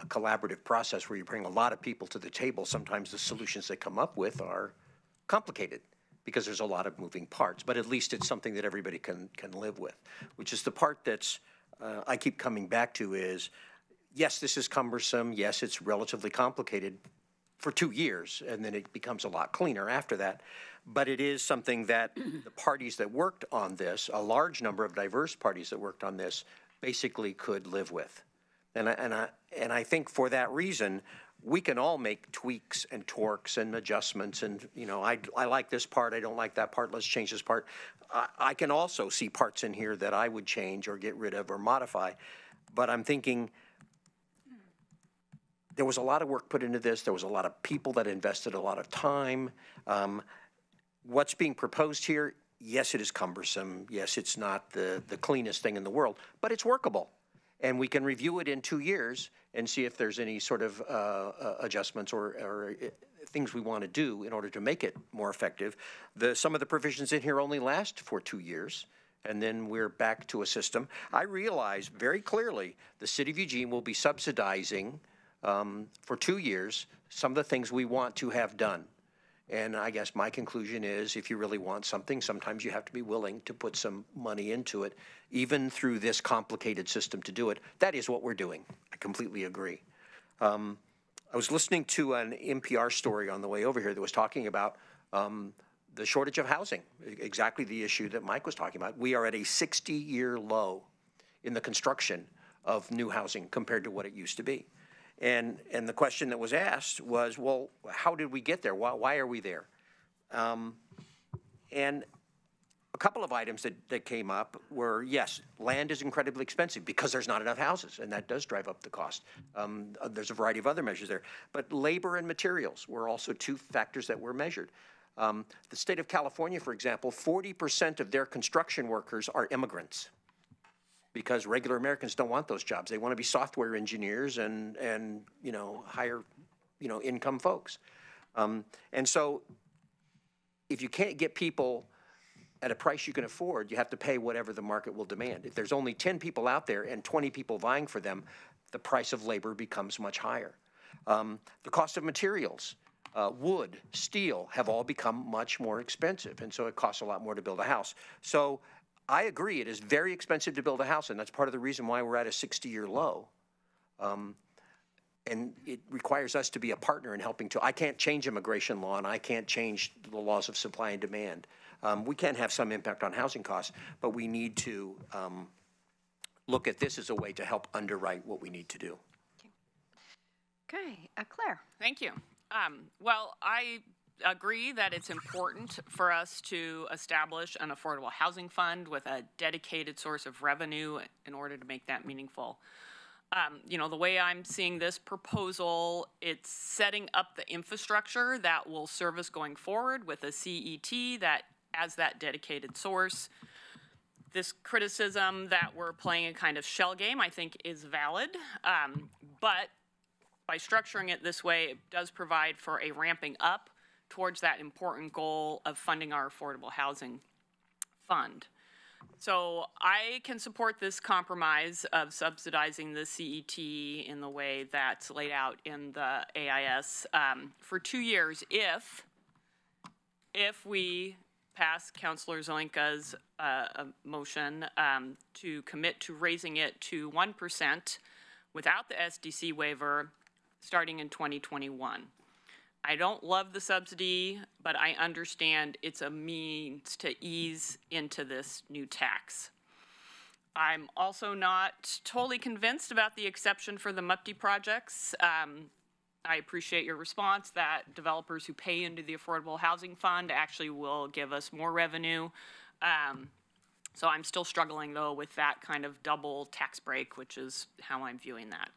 collaborative process where you bring a lot of people to the table, sometimes the solutions they come up with are complicated because there's a lot of moving parts, but at least it's something that everybody can live with, which is the part that's I keep coming back to is, yes, this is cumbersome. Yes, it's relatively complicated for 2 years, and then it becomes a lot cleaner after that. But it is something that the parties that worked on this, a large number of diverse parties that worked on this, basically could live with. And I think for that reason, we can all make tweaks and torques and adjustments. And, you know, I like this part, I don't like that part, let's change this part. I can also see parts in here that I would change or get rid of or modify. But I'm thinking, there was a lot of work put into this. There was a lot of people that invested a lot of time. What's being proposed here, yes, it is cumbersome. Yes, it's not the cleanest thing in the world, but it's workable. And we can review it in 2 years and see if there's any sort of adjustments or things we want to do in order to make it more effective. Some of the provisions in here only last for 2 years, and then we're back to a system. I realize very clearly the city of Eugene will be subsidizing for 2 years some of the things we want to have done. And I guess my conclusion is, if you really want something, sometimes you have to be willing to put some money into it, even through this complicated system to do it. That is what we're doing. I completely agree. I was listening to an NPR story on the way over here that was talking about the shortage of housing, exactly the issue that Mike was talking about. We are at a 60-year low in the construction of new housing compared to what it used to be. And the question that was asked was, well, how did we get there? Why are we there? And a couple of items that came up were, yes, land is incredibly expensive because there's not enough houses, and that does drive up the cost. There's a variety of other measures there. But labor and materials were also two factors that were measured. The state of California, for example, 40% of their construction workers are immigrants, because regular Americans don't want those jobs. They want to be software engineers and you know, higher, you know, income folks. And so if you can't get people at a price you can afford, you have to pay whatever the market will demand. If there's only 10 people out there and 20 people vying for them, the price of labor becomes much higher. The cost of materials, wood, steel, have all become much more expensive, and so it costs a lot more to build a house. So I agree, it is very expensive to build a house, and that's part of the reason why we're at a 60-year low. And it requires us to be a partner in helping to. I can't change immigration law, and I can't change the laws of supply and demand. We can have some impact on housing costs, but we need to look at this as a way to help underwrite what we need to do. Okay, Claire. Thank you. Well, I agree that it's important for us to establish an affordable housing fund with a dedicated source of revenue in order to make that meaningful. You know, the way I'm seeing this proposal, it's setting up the infrastructure that will serve us going forward with a CET that as that dedicated source. This criticism that we're playing a kind of shell game, I think, is valid, but by structuring it this way, it does provide for a ramping up towards that important goal of funding our affordable housing fund. So I can support this compromise of subsidizing the CET in the way that's laid out in the AIS for 2 years if we pass Councilor Zelenka's motion to commit to raising it to 1% without the SDC waiver starting in 2021. I don't love the subsidy, but I understand it's a means to ease into this new tax. I'm also not totally convinced about the exception for the MUPTI projects. I appreciate your response that developers who pay into the Affordable Housing Fund actually will give us more revenue. So I'm still struggling, though, with that kind of double tax break, which is how I'm viewing that.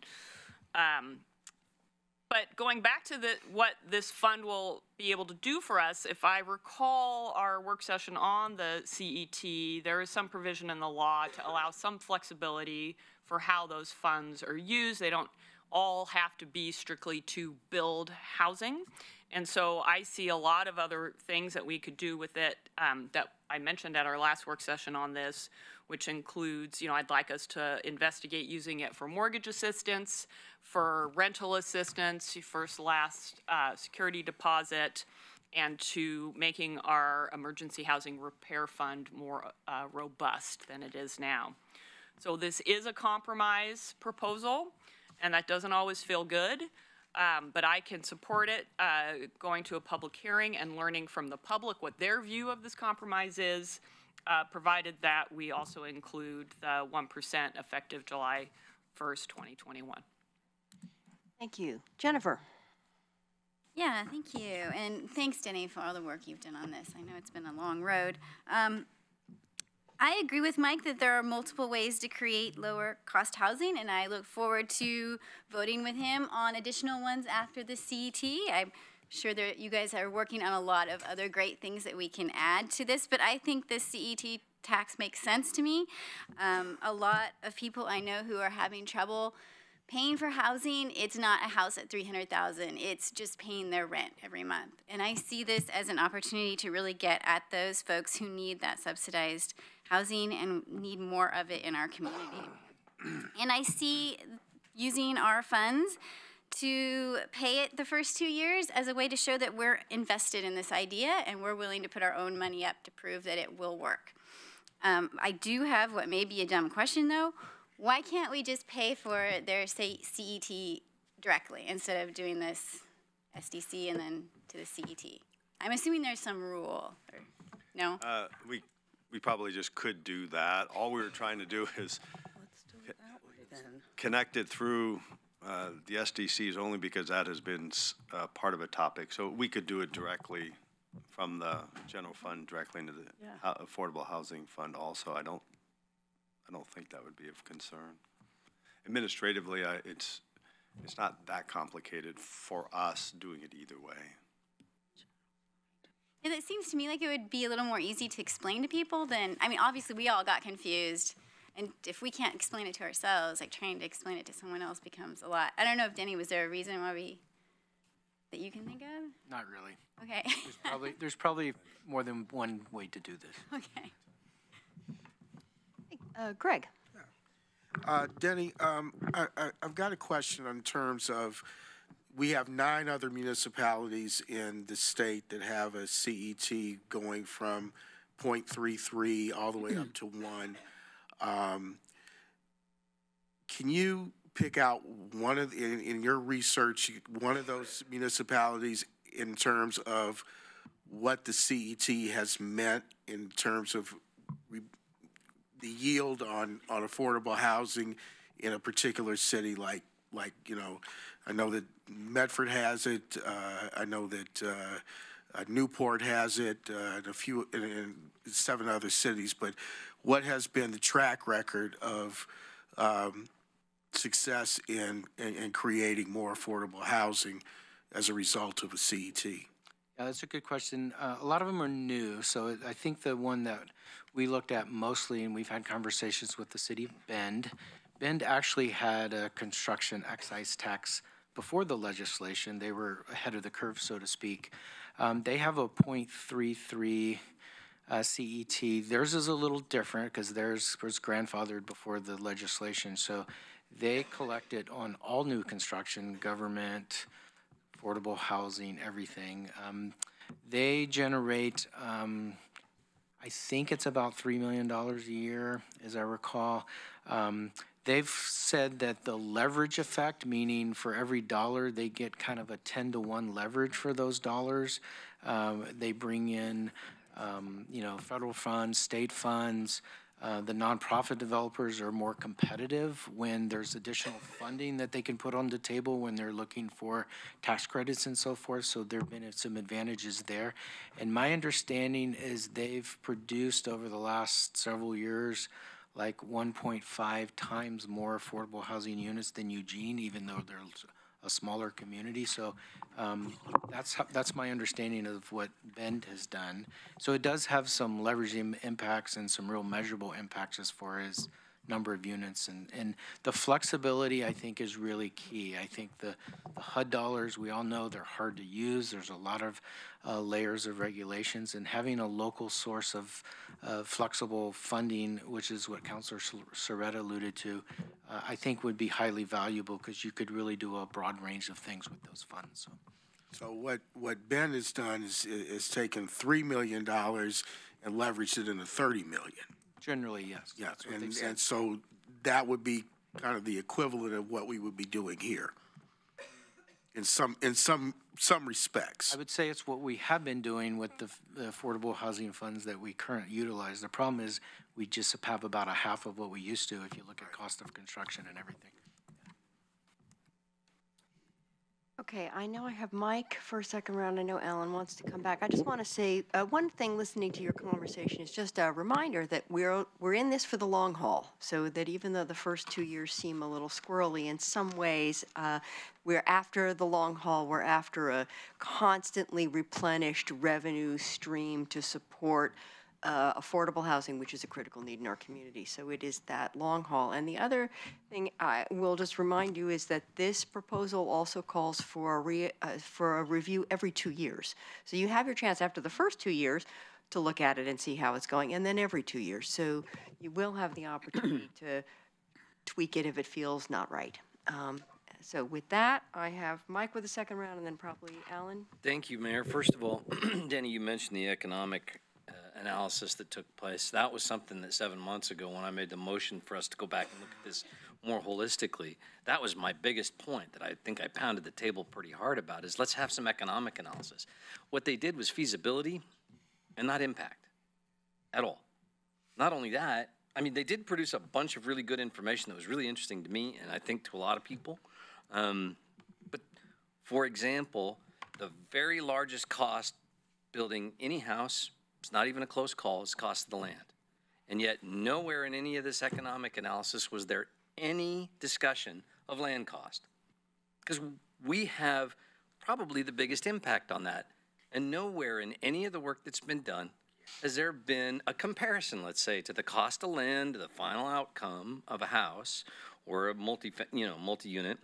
But going back to what this fund will be able to do for us, if I recall our work session on the CET, there is some provision in the law to allow some flexibility for how those funds are used. They don't all have to be strictly to build housing. And so I see a lot of other things that we could do with it that I mentioned at our last work session on this, which includes, I'd like us to investigate using it for mortgage assistance, for rental assistance, first-last security deposit, and to making our emergency housing repair fund more robust than it is now. So this is a compromise proposal, and that doesn't always feel good. But I can support it, going to a public hearing and learning from the public what their view of this compromise is, provided that we also include the 1% effective July 1st, 2021. Thank you. Jennifer. Yeah, thank you. And thanks, Denny, for all the work you've done on this. I know it's been a long road. I agree with Mike that there are multiple ways to create lower cost housing, and I look forward to voting with him on additional ones after the CET. I'm sure that you guys are working on a lot of other great things that we can add to this, but I think the CET tax makes sense to me. A lot of people I know who are having trouble paying for housing, it's not a house at $300,000. It's just paying their rent every month. And I see this as an opportunity to really get at those folks who need that subsidized housing and need more of it in our community. And I see using our funds to pay it the first 2 years as a way to show that we're invested in this idea and we're willing to put our own money up to prove that it will work. I do have what may be a dumb question though. Why can't we just pay for their, say, CET directly instead of doing this SDC and then to the CET? I'm assuming there's some rule, or no? We probably just could do that. All we were trying to do is connect it through the SDCs only because that has been part of a topic. So we could do it directly from the general fund directly into the affordable housing fund also. I don't think that would be of concern. Administratively, it's not that complicated for us doing it either way. And it seems to me like it would be a little more easy to explain to people than, I mean, obviously we all got confused. And if we can't explain it to ourselves, like trying to explain it to someone else becomes a lot. I don't know if, Denny, was there a reason why that you can think of? Not really. Okay. There's probably more than one way to do this. Okay. Greg. Denny, I've got a question in terms of, we have 9 other municipalities in the state that have a CET going from 0.33 all the way up to 1. Can you pick out one of, in your research, one of those municipalities in terms of what the CET has meant in terms of the yield on affordable housing in a particular city, like I know that Medford has it. I know that Newport has it, and a few, in 7 other cities. But what has been the track record of success in creating more affordable housing as a result of a CET? Yeah, that's a good question. A lot of them are new, so I think the one that we looked at mostly, and we've had conversations with the city of Bend. Bend actually had a construction excise tax before the legislation. They were ahead of the curve, so to speak. They have a 0.33 CET. Theirs is a little different because theirs was grandfathered before the legislation. So they collect it on all new construction, government, affordable housing, everything. They generate, I think it's about $3 million a year, as I recall. They've said that the leverage effect, meaning for every dollar, they get kind of a 10-to-1 leverage for those dollars. They bring in, federal funds, state funds. The nonprofit developers are more competitive when there's additional funding that they can put on the table when they're looking for tax credits and so forth. So there have been some advantages there. And my understanding is they've produced over the last several years like 1.5 times more affordable housing units than Eugene, even though they're a smaller community. So that's my understanding of what Bend has done. So it does have some leveraging impacts and some real measurable impacts as far as number of units. And the flexibility, I think, is really key. I think the HUD dollars, we all know they're hard to use. There's a lot of layers of regulations, and having a local source of flexible funding, which is what Councilor Soretta alluded to, I think would be highly valuable, because you could really do a broad range of things with those funds. So what Ben has done is taken $3 million and leveraged it into $30 million. Generally, yes. Yeah, That's what they've said. and so that would be kind of the equivalent of what we would be doing here in some respects. I would say it's what we have been doing with the affordable housing funds that we currently utilize. The problem is we just have about a half of what we used to if you look at cost of construction and everything. Okay, I know I have Mike for a second round. I know Alan wants to come back. I just want to say one thing listening to your conversation is just a reminder that we're in this for the long haul, so that even though the first 2 years seem a little squirrely in some ways, we're after the long haul. We're after a constantly replenished revenue stream to support affordable housing, which is a critical need in our community. So it is that long haul. And the other thing I will just remind you is that this proposal also calls for a review every 2 years. So you have your chance after the first 2 years to look at it and see how it's going, and then every 2 years. So you will have the opportunity to tweak it if it feels not right. So with that, I have Mike with the second round, and then probably Alan. Thank you, Mayor. First of all, Denny, you mentioned the economic analysis that took place. That was something that 7 months ago, when I made the motion for us to go back and look at this more holistically, that was my biggest point that I think I pounded the table pretty hard about, is let's have some economic analysis. What they did was feasibility and not impact at all. Not only that, I mean, they did produce a bunch of really good information that was really interesting to me, and I think to a lot of people. But for example, the very largest cost building any house, it's not even a close call, is cost of the land. And yet nowhere in any of this economic analysis was there any discussion of land cost. Because we have probably the biggest impact on that. And nowhere in any of the work that's been done has there been a comparison, let's say, to the cost of land, to the final outcome of a house or a multi-unit,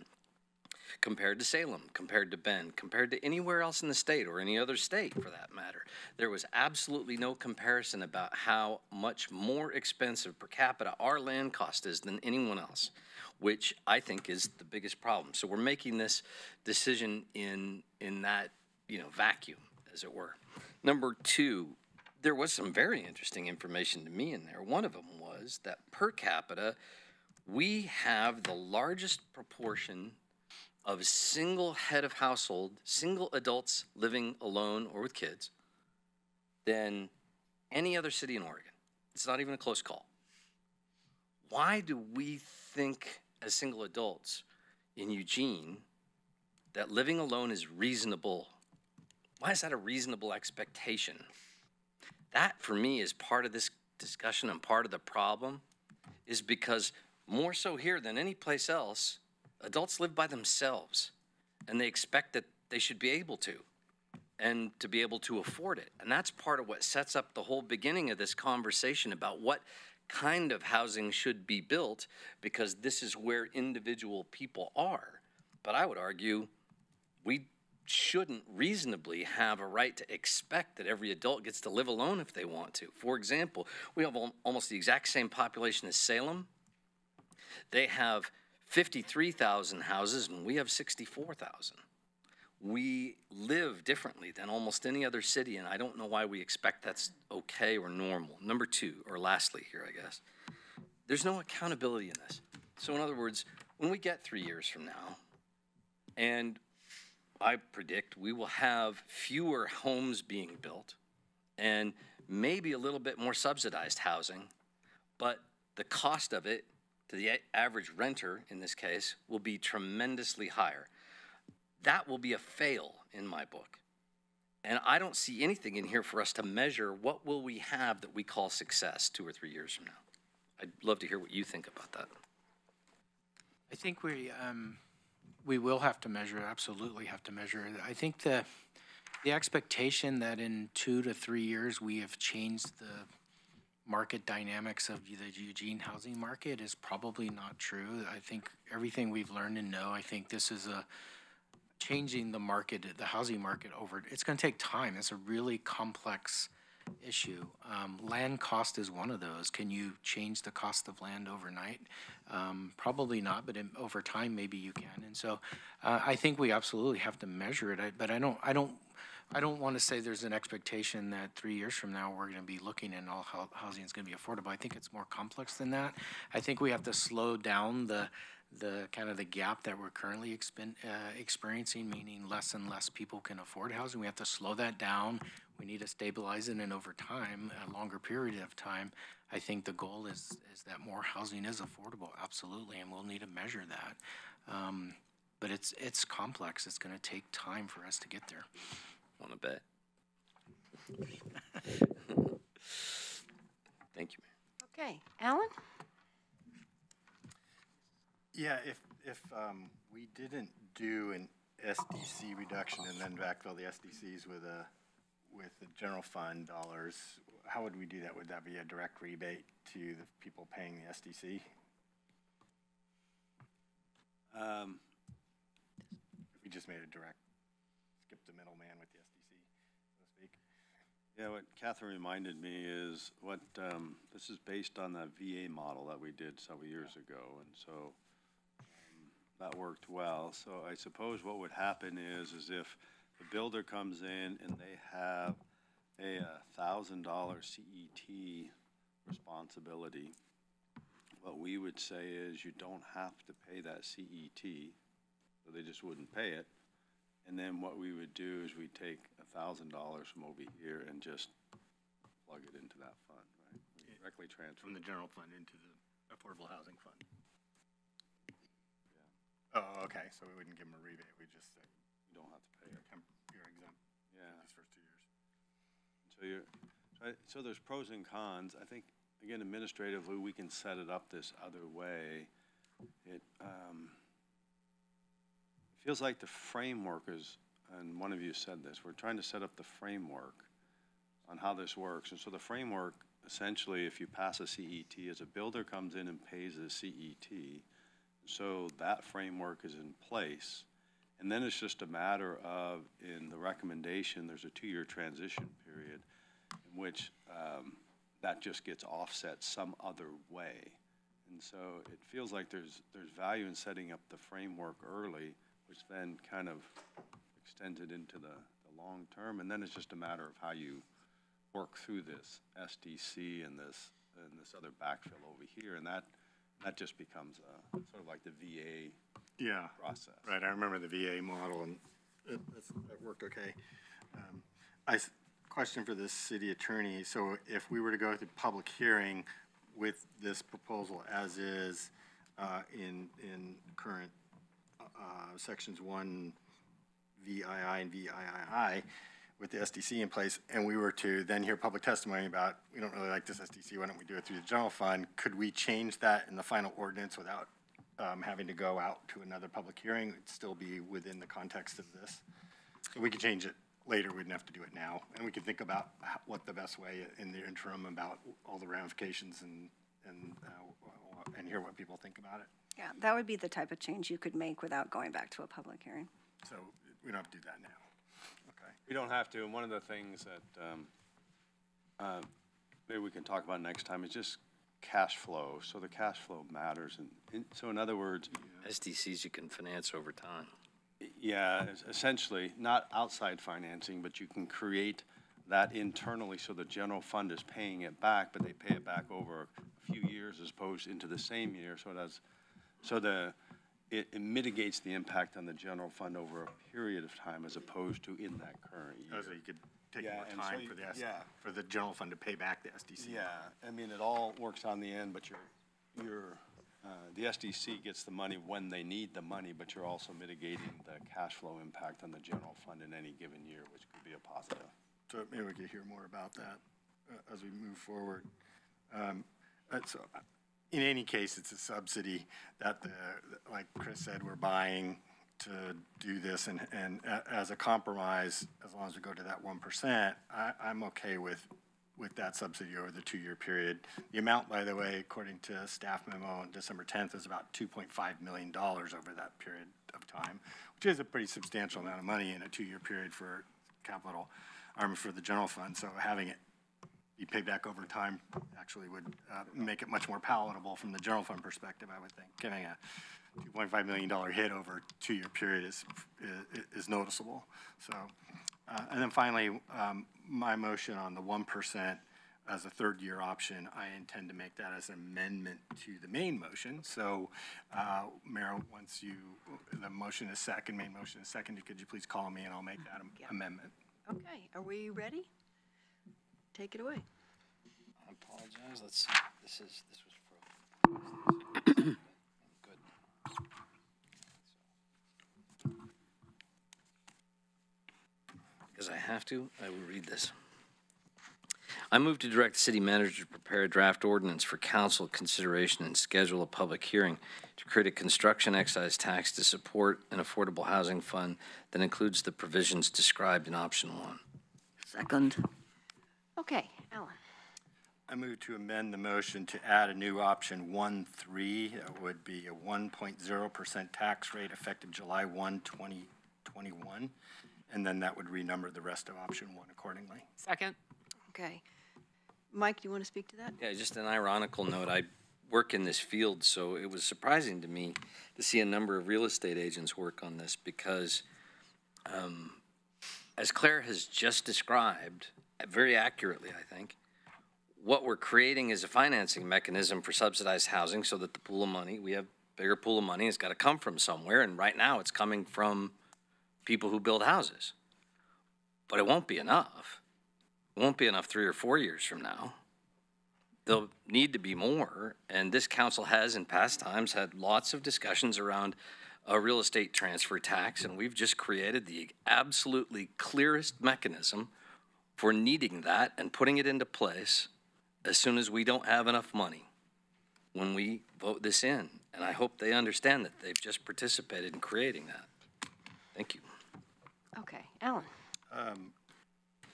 compared to Salem, compared to Bend, compared to anywhere else in the state, or any other state for that matter. There was absolutely no comparison about how much more expensive per capita our land cost is than anyone else, which I think is the biggest problem. So we're making this decision in that, vacuum, as it were. Number two, there was some very interesting information to me in there. One of them was that per capita, we have the largest proportion of single head of household, single adults living alone or with kids, than any other city in Oregon. It's not even a close call. Why do we think as single adults in Eugene that living alone is reasonable? Why is that a reasonable expectation? That, for me, is part of this discussion, and part of the problem is because more so here than any place else, adults live by themselves, and they expect that they should be able to, and to be able to afford it. And that's part of what sets up the whole beginning of this conversation about what kind of housing should be built, because this is where individual people are. But I would argue we shouldn't reasonably have a right to expect that every adult gets to live alone if they want to. For example, we have almost the exact same population as Salem. They have 53,000 houses, and we have 64,000. We live differently than almost any other city, and I don't know why we expect that's okay or normal. Number two, or lastly here, I guess, there's no accountability in this. So in other words, when we get 3 years from now, and I predict we will have fewer homes being built and maybe a little bit more subsidized housing, but the cost of it to the average renter, in this case, will be tremendously higher. That will be a fail in my book. And I don't see anything in here for us to measure what will we have that we call success 2 or 3 years from now. I'd love to hear what you think about that. I think we will have to measure, absolutely have to measure. I think the expectation that in 2 to 3 years we have changed market dynamics of the Eugene housing market is probably not true. I think everything we've learned and know, I think this is a changing the market, the housing market over. It's going to take time. It's a really complex issue. Land cost is one of those. Can you change the cost of land overnight? Probably not, but over time maybe you can. And so I think we absolutely have to measure it. But I don't want to say there's an expectation that 3 years from now we're going to be looking and all housing is going to be affordable. I think it's more complex than that. I think we have to slow down the kind of the gap that we're currently experiencing, meaning less and less people can afford housing. We have to slow that down. We need to stabilize it, and over time, a longer period of time, I think the goal is that more housing is affordable, absolutely, and we'll need to measure that. But it's complex. It's going to take time for us to get there. Want to bet? Thank you, Mayor. Okay, Alan? Yeah, if we didn't do an SDC reduction and then backfill the SDCs with the general fund dollars, how would we do that? Would that be a direct rebate to the people paying the SDC? If we just made a direct, skip the middleman with the SDC, so to speak. Yeah, what Catherine reminded me is this is based on the VA model that we did several years ago, and so that worked well. So I suppose what would happen is if the builder comes in and they have a $1,000 CET responsibility, what we would say is you don't have to pay that CET, so they just wouldn't pay it. And then what we would do is we take $1,000 from over here and just plug it into that fund, right? We directly transfer From the general fund into the affordable housing fund. Yeah. Oh, okay, so we wouldn't give them a rebate, we just say, you don't have to pay it. You're exempt. Yeah. These first 2 years. So there's pros and cons. I think, again, administratively, we can set it up this other way. It feels like the framework is, and one of you said this, we're trying to set up the framework on how this works. And so the framework, essentially, if you pass a CET, as a builder comes in and pays the CET, so that framework is in place. And then it's just a matter of, in the recommendation, there's a 2-year transition period in which that just gets offset some other way. And so it feels like there's value in setting up the framework early, which then kind of extends it into the long term. And then it's just a matter of how you work through this SDC and this other backfill over here. And that just becomes sort of like the VA process. Right, I remember the VA model, and it worked okay. Question for the city attorney. So if we were to go through public hearing with this proposal as is in current sections 1 VII and VIII with the SDC in place, and we were to then hear public testimony about, we don't really like this SDC, why don't we do it through the general fund, could we change that in the final ordinance without having to go out to another public hearing? It'd still be within the context of this. So we could change it later, we wouldn't have to do it now. And we could think about what the best way in the interim about all the ramifications and hear what people think about it. Yeah, that would be the type of change you could make without going back to a public hearing. So we don't have to do that now. Okay. We don't have to, and one of the things that maybe we can talk about next time is just cash flow. So the cash flow matters. And so in other words, SDCs you can finance over time. yeah, essentially, not outside financing, but you can create that internally so the general fund is paying it back, but they pay it back over a few years as opposed into the same year. So it mitigates the impact on the general fund over a period of time as opposed to in that current year. Oh, so you could take more time for the general fund to pay back the SDC. Yeah, I mean, it all works on the end, but the SDC gets the money when they need the money, but you're also mitigating the cash flow impact on the general fund in any given year, which could be a positive. So maybe we could hear more about that as we move forward. So in any case, it's a subsidy that, like Chris said, we're buying to do this, and as a compromise, as long as we go to that 1%, I'm okay with with that subsidy over the 2-year period. The amount, by the way, according to staff memo on December 10th, is about $2.5 million over that period of time, which is a pretty substantial amount of money in a 2-year period for capital, for the general fund. So having it be paid back over time actually would make it much more palatable from the general fund perspective, I would think. Giving a $2.5 million hit over a 2-year period is noticeable. So, and then finally, my motion on the 1% as a third-year option, I intend to make that as an amendment to the main motion. So, Mayor, once the motion is second, main motion is seconded, could you please call me and I'll make that amendment. Okay, are we ready? Take it away. I apologize. Let's see. This was for. Good. Because I have to, I will read this. I move to direct the city manager to prepare a draft ordinance for council consideration and schedule a public hearing to create a construction excise tax to support an affordable housing fund that includes the provisions described in option 1. Second. Okay, Alan. I move to amend the motion to add a new option 1.3. It would be a 1.0% tax rate effective July 1, 2021. And then that would renumber the rest of option 1 accordingly. Second. Okay. Mike, do you want to speak to that? Yeah, just an ironical note. I work in this field, so it was surprising to me to see a number of real estate agents work on this because, as Claire has just described, very accurately, I think, what we're creating is a financing mechanism for subsidized housing so that the pool of money, we have a bigger pool of money, it's got to come from somewhere, and right now it's coming from people who build houses. But it won't be enough. It won't be enough 3 or 4 years from now. There'll need to be more, and this council has in past times had lots of discussions around a real estate transfer tax, and we've just created the absolutely clearest mechanism for needing that and putting it into place as soon as we don't have enough money when we vote this in. And I hope they understand that they've just participated in creating that. Thank you. Okay, Alan.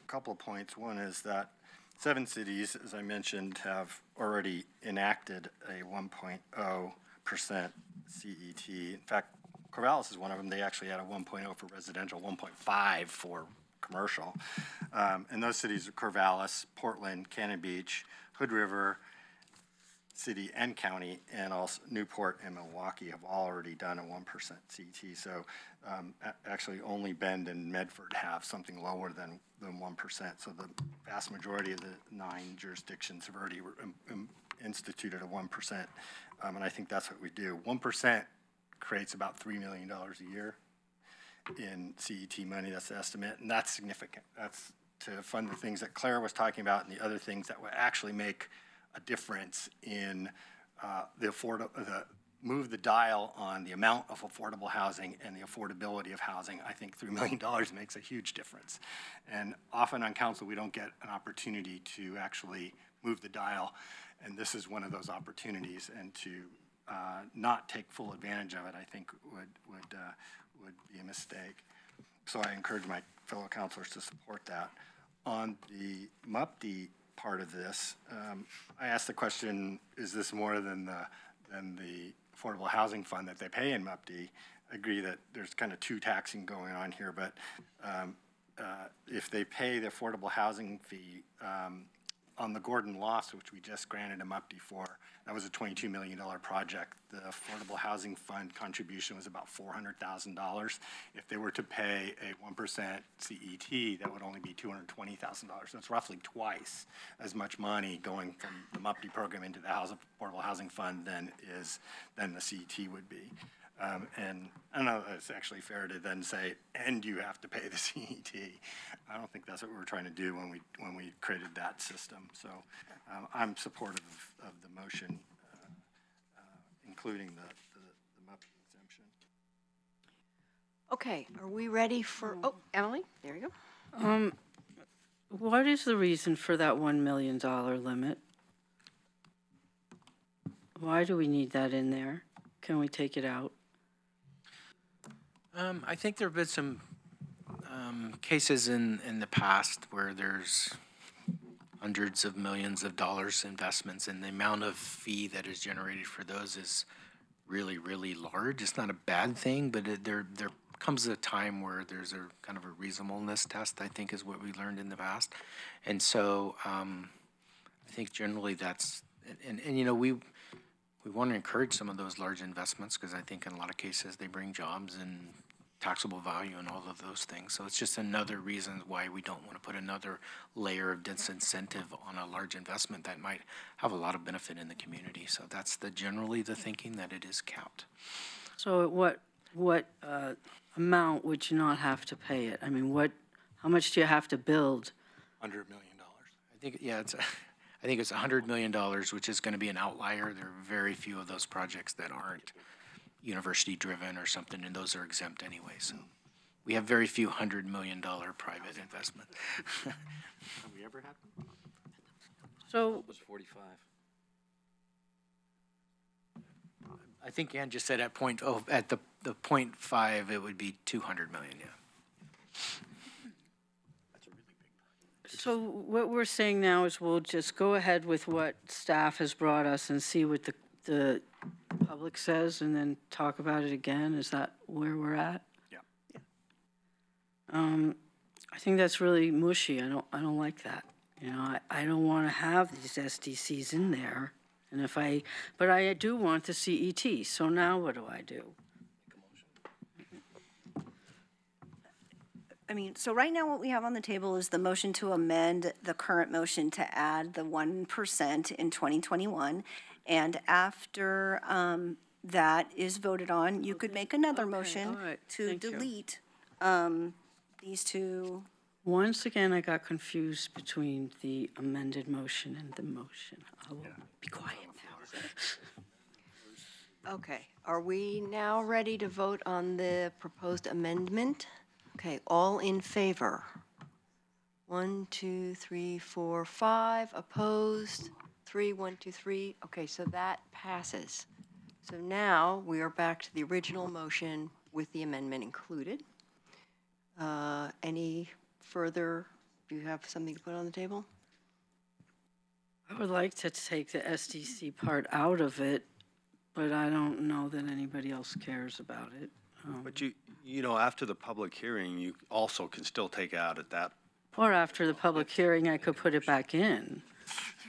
Couple of points. One is that 7 cities, as I mentioned, have already enacted a 1.0% CET. In fact, Corvallis is one of them. They actually had a 1.0 for residential, 1.5 for commercial. And those cities are Corvallis, Portland, Cannon Beach, Hood River City and County, and also Newport and Milwaukee have already done a 1% CET. So actually only Bend and Medford have something lower than 1%. So the vast majority of the 9 jurisdictions have already instituted a 1%. And I think that's what we do. 1% creates about $3 million a year in CET money. That's the estimate, and that's significant. That's to fund the things that Claire was talking about and the other things that would actually make a difference in move the dial on the amount of affordable housing and the affordability of housing. I think $3 million makes a huge difference. And often on council, we don't get an opportunity to actually move the dial, and this is one of those opportunities. And to not take full advantage of it, I think would be a mistake. So I encourage my fellow councilors to support that. On the MUPD part of this, I asked the question, is this more than the affordable housing fund that they pay in MUPD? I agree that there's kind of 2 taxing going on here, but if they pay the affordable housing fee on the Gordon Loft, which we just granted a MUPD for, that was a $22 million project. The affordable housing fund contribution was about $400,000. If they were to pay a 1% CET, that would only be $220,000. So it's roughly twice as much money going from the MUPD program into the affordable housing fund than the CET would be. And I don't know if it's actually fair to then say, and you have to pay the CET. I don't think that's what we were trying to do when we created that system. So I'm supportive of the motion, including the MUPD exemption. Okay, are we ready for, oh, Emily, there you go. What is the reason for that $1 million limit? Why do we need that in there? Can we take it out? I think there have been some cases in the past where there's hundreds of millions of dollars investments, and the amount of fee that is generated for those is really, really large. It's not a bad thing, but there comes a time where there's a kind of a reasonableness test, I think, is what we learned in the past. And so I think generally that's, and you know, we want to encourage some of those large investments because I think in a lot of cases they bring jobs and taxable value and all of those things. So it's just another reason why we don't want to put another layer of disincentive on a large investment that might have a lot of benefit in the community. So that's generally the thinking, that it is capped. So at what amount would you not have to pay it? I mean, how much do you have to build? $100 million. I think, yeah, I think it's $100 million, which is going to be an outlier. There are very few of those projects that aren't university-driven or something, and those are exempt anyway. So we have very few $100 million private investment. Have we ever had one? So It was 45. I think Ann just said at the 0.5, it would be 200 million, yeah. So what we're saying now is we'll just go ahead with what staff has brought us and see what the public says and then talk about it again? Is that where we're at? Yeah. I think that's really mushy. I don't like that. You know, I don't want to have these SDCs in there. And but I do want the CET. So now what do I do? I mean, so right now what we have on the table is the motion to amend the current motion to add the 1% in 2021. And after that is voted on, you could make another motion all right. to Thank you. delete these two. Once again, I got confused between the amended motion and the motion. I will be quiet now. Okay, are we now ready to vote on the proposed amendment? Okay, all in favor? 1, 2, 3, 4, 5, opposed? 3, 1, 2, 3. Okay, so that passes. So now we are back to the original motion with the amendment included. Any further, do you have something to put on the table? I would like to take the SDC part out of it, but I don't know that anybody else cares about it. But you know, after the public hearing, you also can still take out at that. Or after the public hearing, I could put it back in.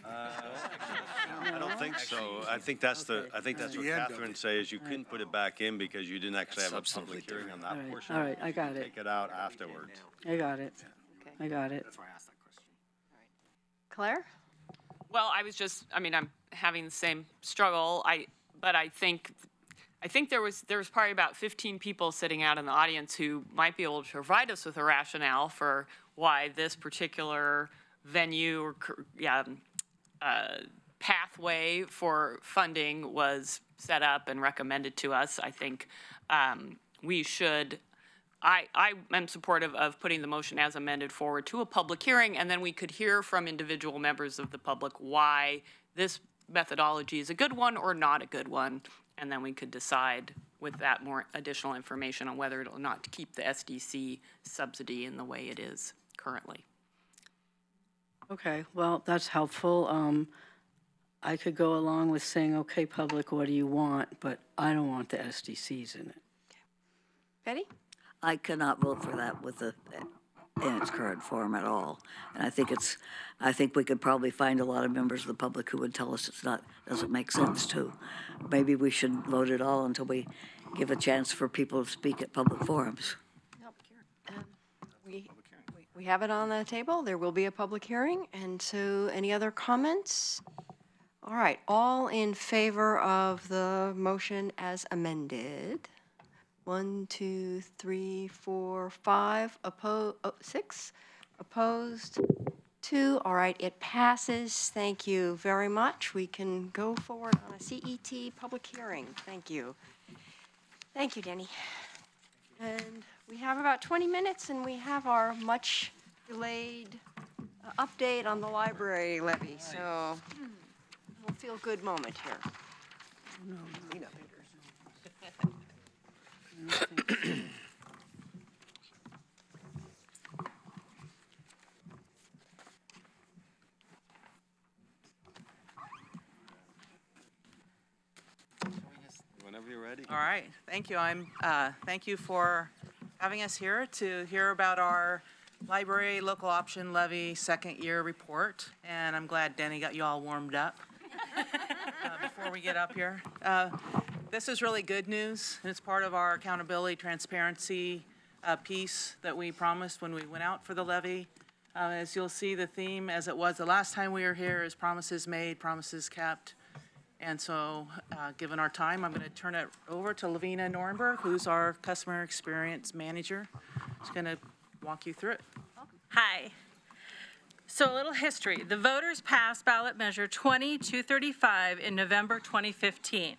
I don't think so. I think that's what Catherine says. You couldn't put it back in because you didn't actually have a public hearing on that portion. All right, I got it. Take it out afterwards. I got it. I got it. That's why I asked that question. Claire? Well, I'm having the same struggle. But I think there was probably about 15 people sitting out in the audience who might be able to provide us with a rationale for why this particular venue or pathway for funding was set up and recommended to us. I think we should. I am supportive of putting the motion as amended forward to a public hearing, and then we could hear from individual members of the public why this methodology is a good one or not a good one, and then we could decide with that more additional information on whether or not to keep the SDC subsidy in the way it is currently. Okay, well, that's helpful. I could go along with saying, okay, public, what do you want? But I don't want the SDCs in it. Betty? I cannot vote for that in its current form at all. And I think we could probably find a lot of members of the public who would tell us doesn't make sense too. Maybe we should vote it all until we give a chance for people to speak at public forums. We have it on the table. There will be a public hearing. And so any other comments? All right, all in favor of the motion as amended? 1, 2, 3, 4, 5, 6, opposed, 2. All right, it passes. Thank you very much. We can go forward on a CET public hearing. Thank you. Thank you, Denny. And we have about 20 minutes, and we have our much delayed update on the library levy. So we'll feel good moment here. Whenever you're ready. All right, thank you. Thank you for having us here to hear about our library local option levy second year report. And I'm glad Denny got you all warmed up before we get up here. This is really good news. It's part of our accountability, transparency piece that we promised when we went out for the levy. As you'll see, the theme, as it was the last time we were here, is promises made, promises kept. And so, given our time, I'm going to turn it over to Lavina Norenberg, who's our customer experience manager. She's going to walk you through it. Hi. So a little history. The voters passed ballot measure 2235 in November 2015.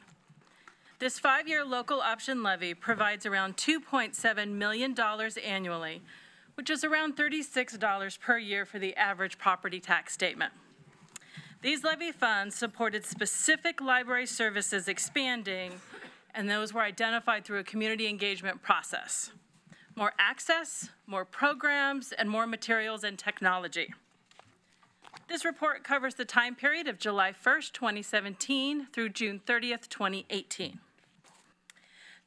This 5-year local option levy provides around $2.7 million annually, which is around $36 per year for the average property tax statement. These levy funds supported specific library services expanding, and those were identified through a community engagement process. More access, more programs, and more materials and technology. This report covers the time period of July 1st, 2017 through June 30th, 2018.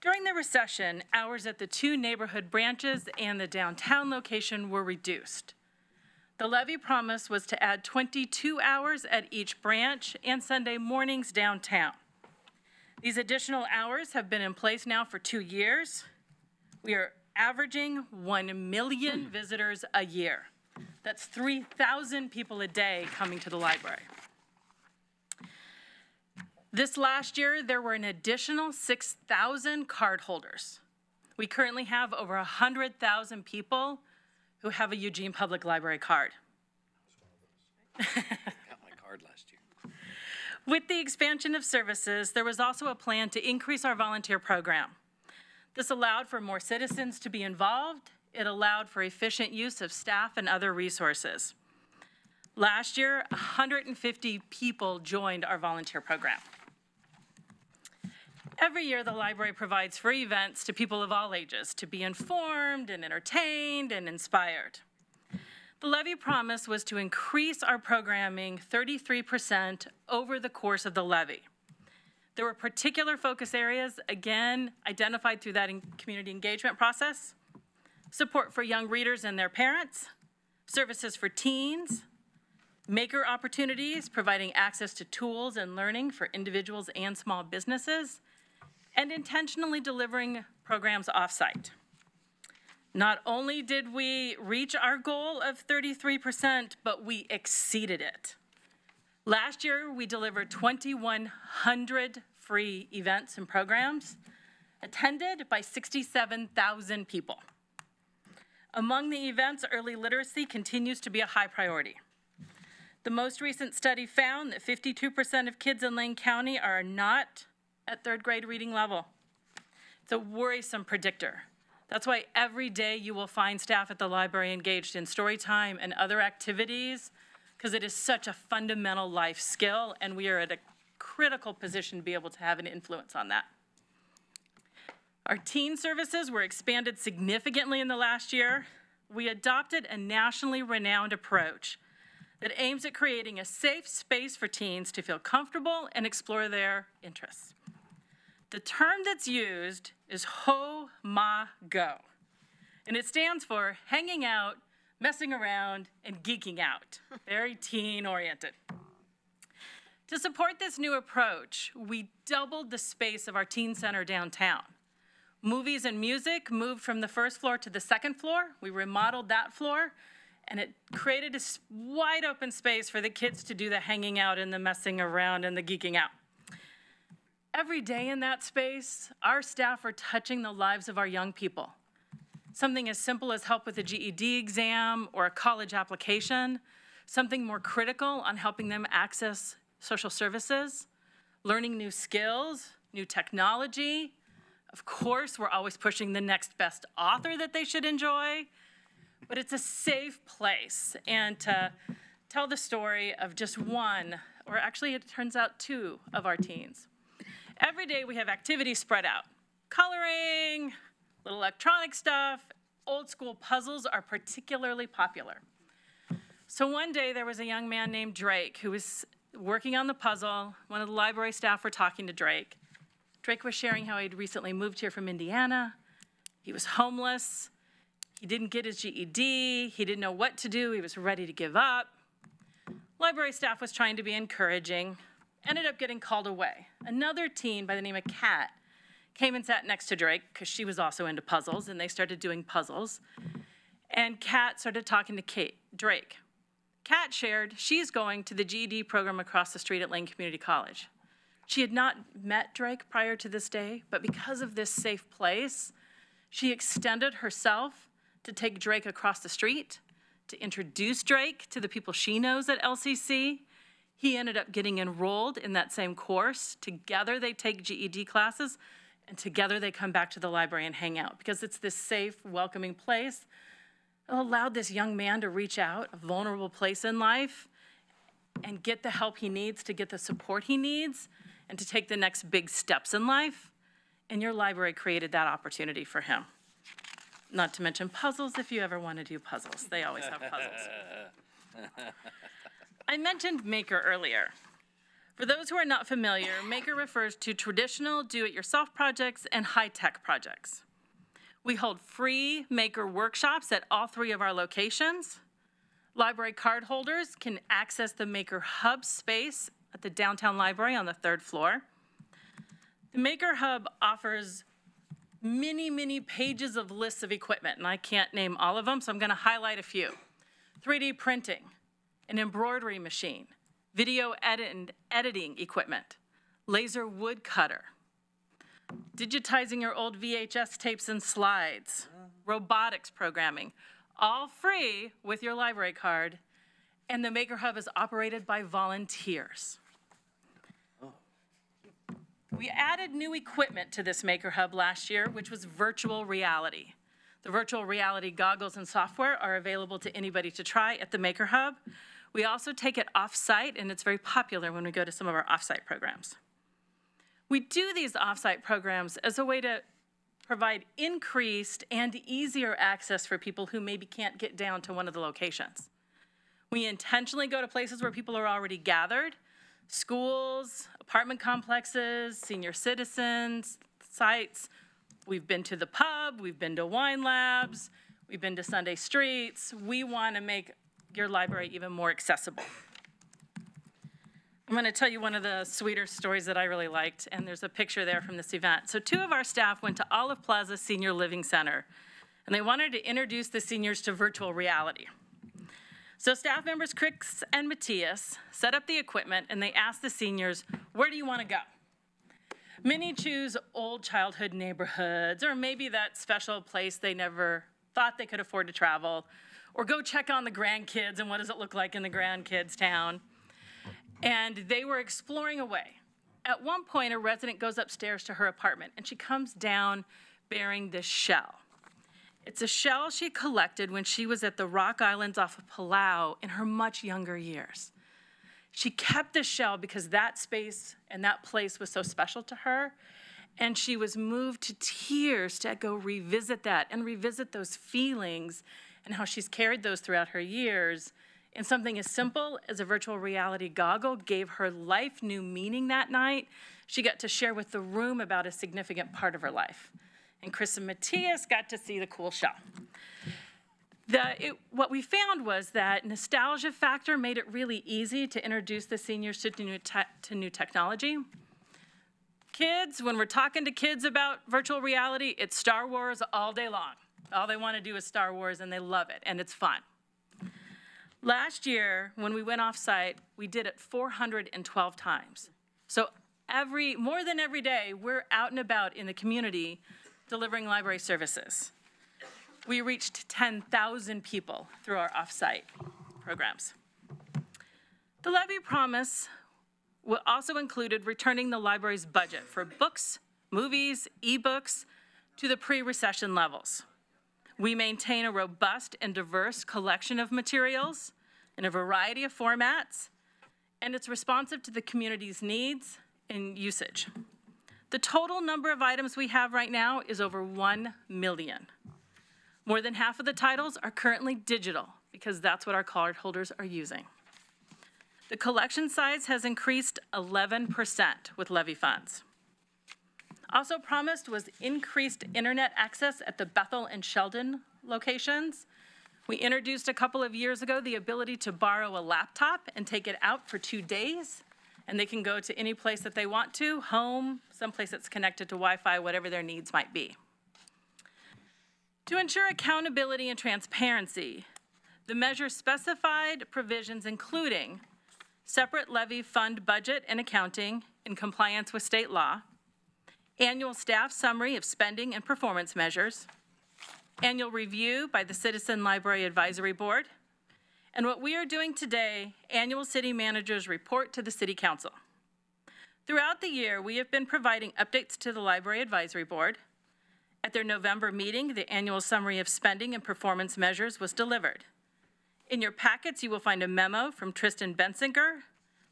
During the recession, hours at the 2 neighborhood branches and the downtown location were reduced. The levy promise was to add 22 hours at each branch and Sunday mornings downtown. These additional hours have been in place now for 2 years. We are averaging 1 million visitors a year. That's 3,000 people a day coming to the library. This last year, there were an additional 6,000 cardholders. We currently have over 100,000 people who have a Eugene Public Library card. Got my card last year. With the expansion of services, there was also a plan to increase our volunteer program. This allowed for more citizens to be involved. It allowed for efficient use of staff and other resources. Last year, 150 people joined our volunteer program. Every year, the library provides free events to people of all ages to be informed and entertained and inspired. The levy promise was to increase our programming 33% over the course of the levy. There were particular focus areas, again, identified through that community engagement process: support for young readers and their parents, services for teens, maker opportunities, providing access to tools and learning for individuals and small businesses, and intentionally delivering programs off-site. Not only did we reach our goal of 33%, but we exceeded it. Last year, we delivered 2,100 free events and programs, attended by 67,000 people. Among the events, early literacy continues to be a high priority. The most recent study found that 52% of kids in Lane County are not at 3rd grade reading level. It's a worrisome predictor. That's why every day you will find staff at the library engaged in story time and other activities, because it is such a fundamental life skill, and we are at a critical position to be able to have an influence on that. Our teen services were expanded significantly in the last year. We adopted a nationally renowned approach that aims at creating a safe space for teens to feel comfortable and explore their interests. The term that's used is HO-MA-GO, and it stands for hanging out, messing around, and geeking out. Very teen-oriented. To support this new approach, we doubled the space of our teen center downtown. Movies and music moved from the 1st floor to the 2nd floor. We remodeled that floor, and it created a wide open space for the kids to do the hanging out and the messing around and the geeking out. Every day in that space, our staff are touching the lives of our young people. Something as simple as help with a GED exam or a college application, something more critical on helping them access social services, learning new skills, new technology. Of course, we're always pushing the next best author that they should enjoy, but it's a safe place. And to tell the story of just one, or actually it turns out 2 of our teens. Every day we have activities spread out. Coloring, little electronic stuff, old school puzzles are particularly popular. So one day there was a young man named Drake who was working on the puzzle. One of the library staff were talking to Drake. Drake was sharing how he'd recently moved here from Indiana. He was homeless. He didn't get his GED. He didn't know what to do. He was ready to give up. Library staff was trying to be encouraging, ended up getting called away. Another teen by the name of Kat came and sat next to Drake because she was also into puzzles, and they started doing puzzles. And Kat started talking to Drake. Kat shared she's going to the GED program across the street at Lane Community College. She had not met Drake prior to this day, but because of this safe place, she extended herself to take Drake across the street, to introduce Drake to the people she knows at LCC. He ended up getting enrolled in that same course. Together they take GED classes, and together they come back to the library and hang out because it's this safe, welcoming place. It allowed this young man to reach out, a vulnerable place in life, and get the help he needs, to get the support he needs, and to take the next big steps in life. And your library created that opportunity for him. Not to mention puzzles, if you ever want to do puzzles. They always have puzzles. I mentioned Maker earlier. For those who are not familiar, Maker refers to traditional do-it-yourself projects and high-tech projects. We hold free Maker workshops at all 3 of our locations. Library card holders can access the Maker Hub space at the downtown library on the 3rd floor. The Maker Hub offers many, many pages of lists of equipment, and I can't name all of them, so I'm going to highlight a few. 3D printing, an embroidery machine, video editing equipment, laser wood cutter, digitizing your old VHS tapes and slides, robotics programming, all free with your library card, and the Maker Hub is operated by volunteers. We added new equipment to this Maker Hub last year, which was virtual reality. The virtual reality goggles and software are available to anybody to try at the Maker Hub. We also take it off-site, and it's very popular when we go to some of our off-site programs. We do these off-site programs as a way to provide increased and easier access for people who maybe can't get down to one of the locations. We intentionally go to places where people are already gathered, schools, apartment complexes, senior citizens, sites. We've been to the pub, we've been to wine labs, we've been to Sunday streets. We want to make your library even more accessible. I'm going to tell you one of the sweeter stories that I really liked, and there's a picture there from this event. So 2 of our staff went to Olive Plaza Senior Living Center, and they wanted to introduce the seniors to virtual reality. So staff members Chris and Matthias set up the equipment, and they asked the seniors, where do you want to go? Many choose old childhood neighborhoods, or maybe that special place they never thought they could afford to travel, or go check on the grandkids and what does it look like in the grandkids' town. And they were exploring away. At one point, a resident goes upstairs to her apartment, and she comes down bearing this shell. It's a shell she collected when she was at the Rock Islands off of Palau in her much younger years. She kept the shell because that space and that place was so special to her, and she was moved to tears to go revisit that and revisit those feelings and how she's carried those throughout her years. And something as simple as a virtual reality goggle gave her life new meaning that night. She got to share with the room about a significant part of her life. And Chris and Matthias got to see the cool shell. What we found was that nostalgia factor made it really easy to introduce the seniors to new technology. Kids, when we're talking to kids about virtual reality, it's Star Wars all day long. All they want to do is Star Wars, and they love it, and it's fun. Last year, when we went off-site, we did it 412 times. So more than every day, we're out and about in the community delivering library services. We reached 10,000 people through our off-site programs. The levy promise also included returning the library's budget for books, movies, ebooks to the pre-recession levels. We maintain a robust and diverse collection of materials in a variety of formats, and it's responsive to the community's needs and usage. The total number of items we have right now is over 1 million. More than half of the titles are currently digital because that's what our card holders are using. The collection size has increased 11% with levy funds. Also promised was increased internet access at the Bethel and Sheldon locations. We introduced a couple of years ago the ability to borrow a laptop and take it out for 2 days, and they can go to any place that they want to, home, someplace that's connected to Wi-Fi, whatever their needs might be. To ensure accountability and transparency, the measure specified provisions including separate levy fund budget and accounting in compliance with state law, annual staff summary of spending and performance measures, annual review by the Citizen Library Advisory Board, and what we are doing today, annual city managers report to the City Council. Throughout the year, we have been providing updates to the Library Advisory Board. At their November meeting, the annual summary of spending and performance measures was delivered. In your packets, you will find a memo from Tristan Bensinger,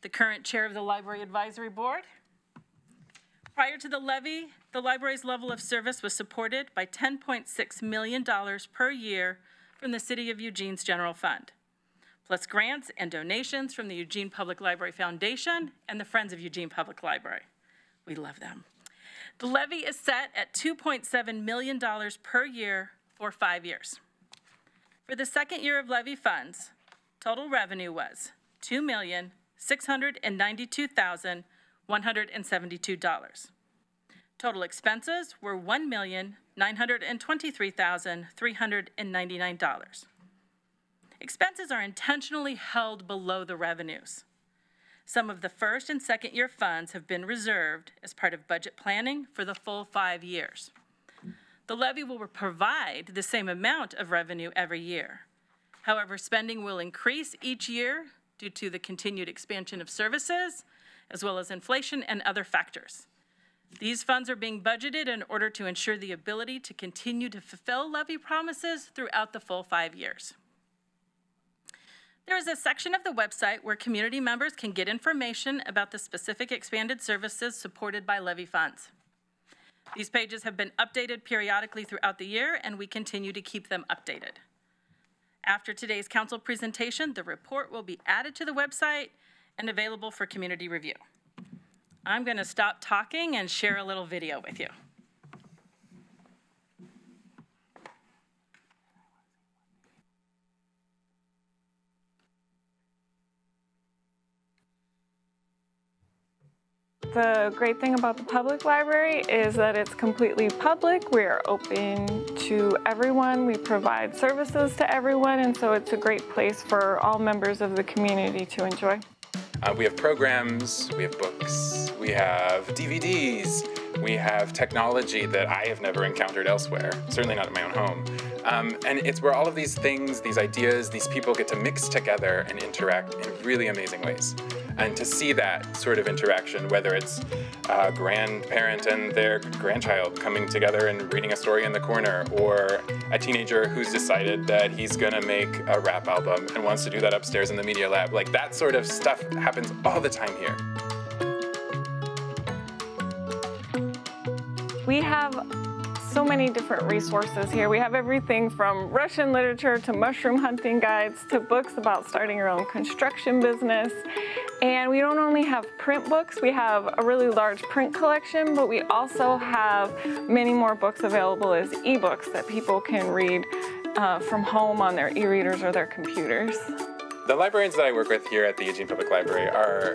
the current chair of the Library Advisory Board. Prior to the levy, the library's level of service was supported by $10.6 million per year from the City of Eugene's general fund, plus grants and donations from the Eugene Public Library Foundation and the Friends of Eugene Public Library. We love them. The levy is set at $2.7 million per year for 5 years. For the second year of levy funds, total revenue was $2,692,172. Total expenses were $1,923,399. Expenses are intentionally held below the revenues. Some of the first and second year funds have been reserved as part of budget planning for the full 5 years. The levy will provide the same amount of revenue every year. However, spending will increase each year due to the continued expansion of services, as well as inflation and other factors. These funds are being budgeted in order to ensure the ability to continue to fulfill levy promises throughout the full 5 years. There is a section of the website where community members can get information about the specific expanded services supported by levy funds. These pages have been updated periodically throughout the year, and we continue to keep them updated. After today's council presentation, the report will be added to the website and available for community review. I'm going to stop talking and share a little video with you. The great thing about the public library is that it's completely public. We are open to everyone. We provide services to everyone, and so it's a great place for all members of the community to enjoy. We have programs, we have books, we have DVDs, we have technology that I have never encountered elsewhere, certainly not in my own home. And it's where all of these things, these ideas, these people get to mix together and interact in really amazing ways. And to see that sort of interaction, whether it's a grandparent and their grandchild coming together and reading a story in the corner, or a teenager who's decided that he's gonna make a rap album and wants to do that upstairs in the media lab, like that sort of stuff happens all the time here. We have so many different resources here. We have everything from Russian literature to mushroom hunting guides to books about starting your own construction business. And we don't only have print books, we have a really large print collection, but we also have many more books available as ebooks that people can read from home on their e-readers or their computers. The librarians that I work with here at the Eugene Public Library are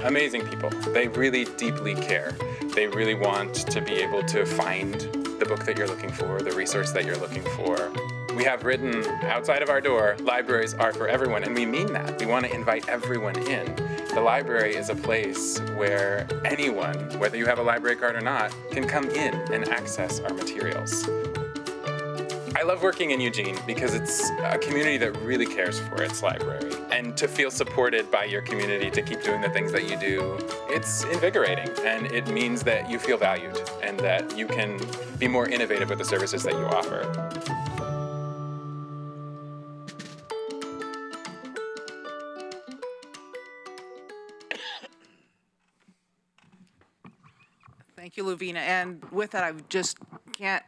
amazing people. They really deeply care. They really want to be able to find the book that you're looking for, the resource that you're looking for. We have written outside of our door, libraries are for everyone, and we mean that. We want to invite everyone in. The library is a place where anyone, whether you have a library card or not, can come in and access our materials. I love working in Eugene because it's a community that really cares for its library. And to feel supported by your community to keep doing the things that you do, it's invigorating. And it means that you feel valued and that you can be more innovative with the services that you offer. Thank you, Luvina. And with that, I just can't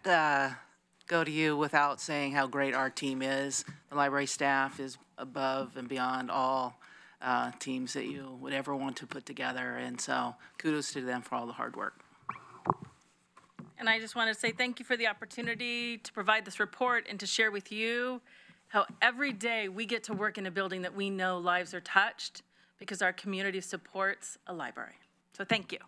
go to you without saying how great our team is. The library staff is above and beyond all teams that you would ever want to put together. And so kudos to them for all the hard work. And I just want to say thank you for the opportunity to provide this report and to share with you how every day we get to work in a building that we know lives are touched because our community supports a library. So thank you.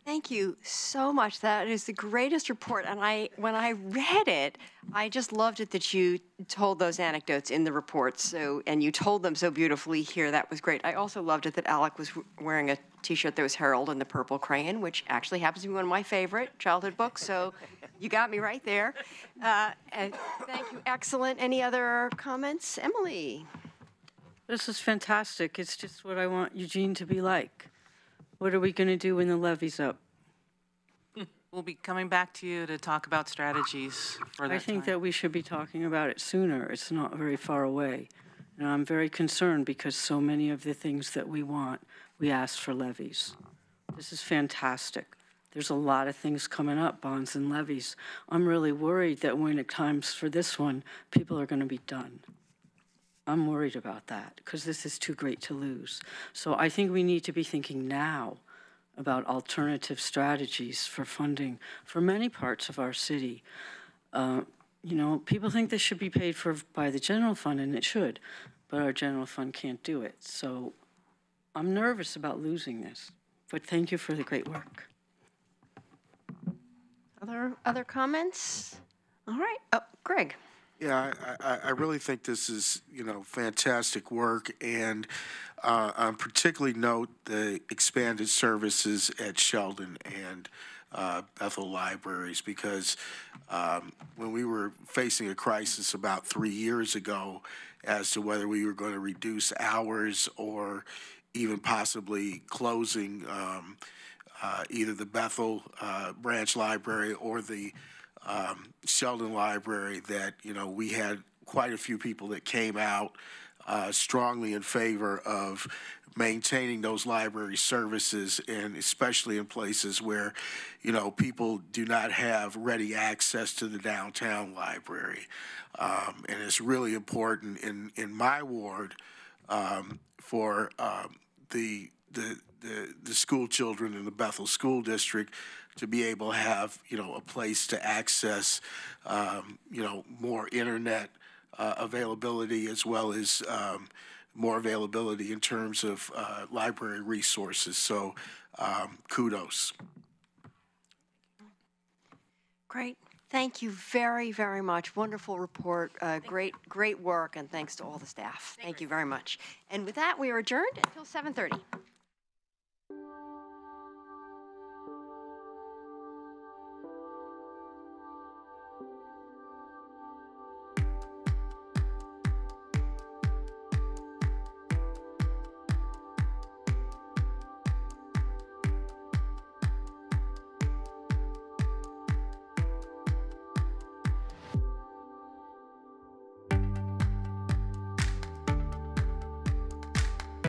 Thank you so much. That is the greatest report. And when I read it, I just loved it that you told those anecdotes in the report. And you told them so beautifully here. That was great. I also loved it that Alec was wearing a T-shirt that was Harold and the Purple Crayon, which actually happens to be one of my favorite childhood books. So you got me right there. And thank you. Excellent. Any other comments? Emily? This is fantastic. It's just what I want Eugene to be like. What are we going to do when the levy's up? We'll be coming back to you to talk about strategies for that I think time. that we should be talking about it sooner. It's not very far away. And I'm very concerned because so many of the things that we want, we ask for levies. This is fantastic. There's a lot of things coming up, bonds and levies. I'm really worried that when it comes for this one, people are going to be done. I'm worried about that because this is too great to lose. So I think we need to be thinking now about alternative strategies for funding for many parts of our city. You know, people think this should be paid for by the general fund, and it should, but our general fund can't do it. So I'm nervous about losing this, but thank you for the great work. Other comments? All right. Oh, Greg. Yeah, I really think this is, fantastic work, and particularly note the expanded services at Sheldon and Bethel Libraries, because when we were facing a crisis about 3 years ago as to whether we were going to reduce hours or even possibly closing either the Bethel branch library or the Sheldon Library, that, we had quite a few people that came out strongly in favor of maintaining those library services, and especially in places where, people do not have ready access to the downtown library. And it's really important in my ward for the school children in the Bethel School District to be able to have, a place to access, more internet availability, as well as more availability in terms of library resources. So kudos. Great. Thank you very, very much. Wonderful report. Great work, and thanks to all the staff. Thank you very much. And with that, we are adjourned until 7:30.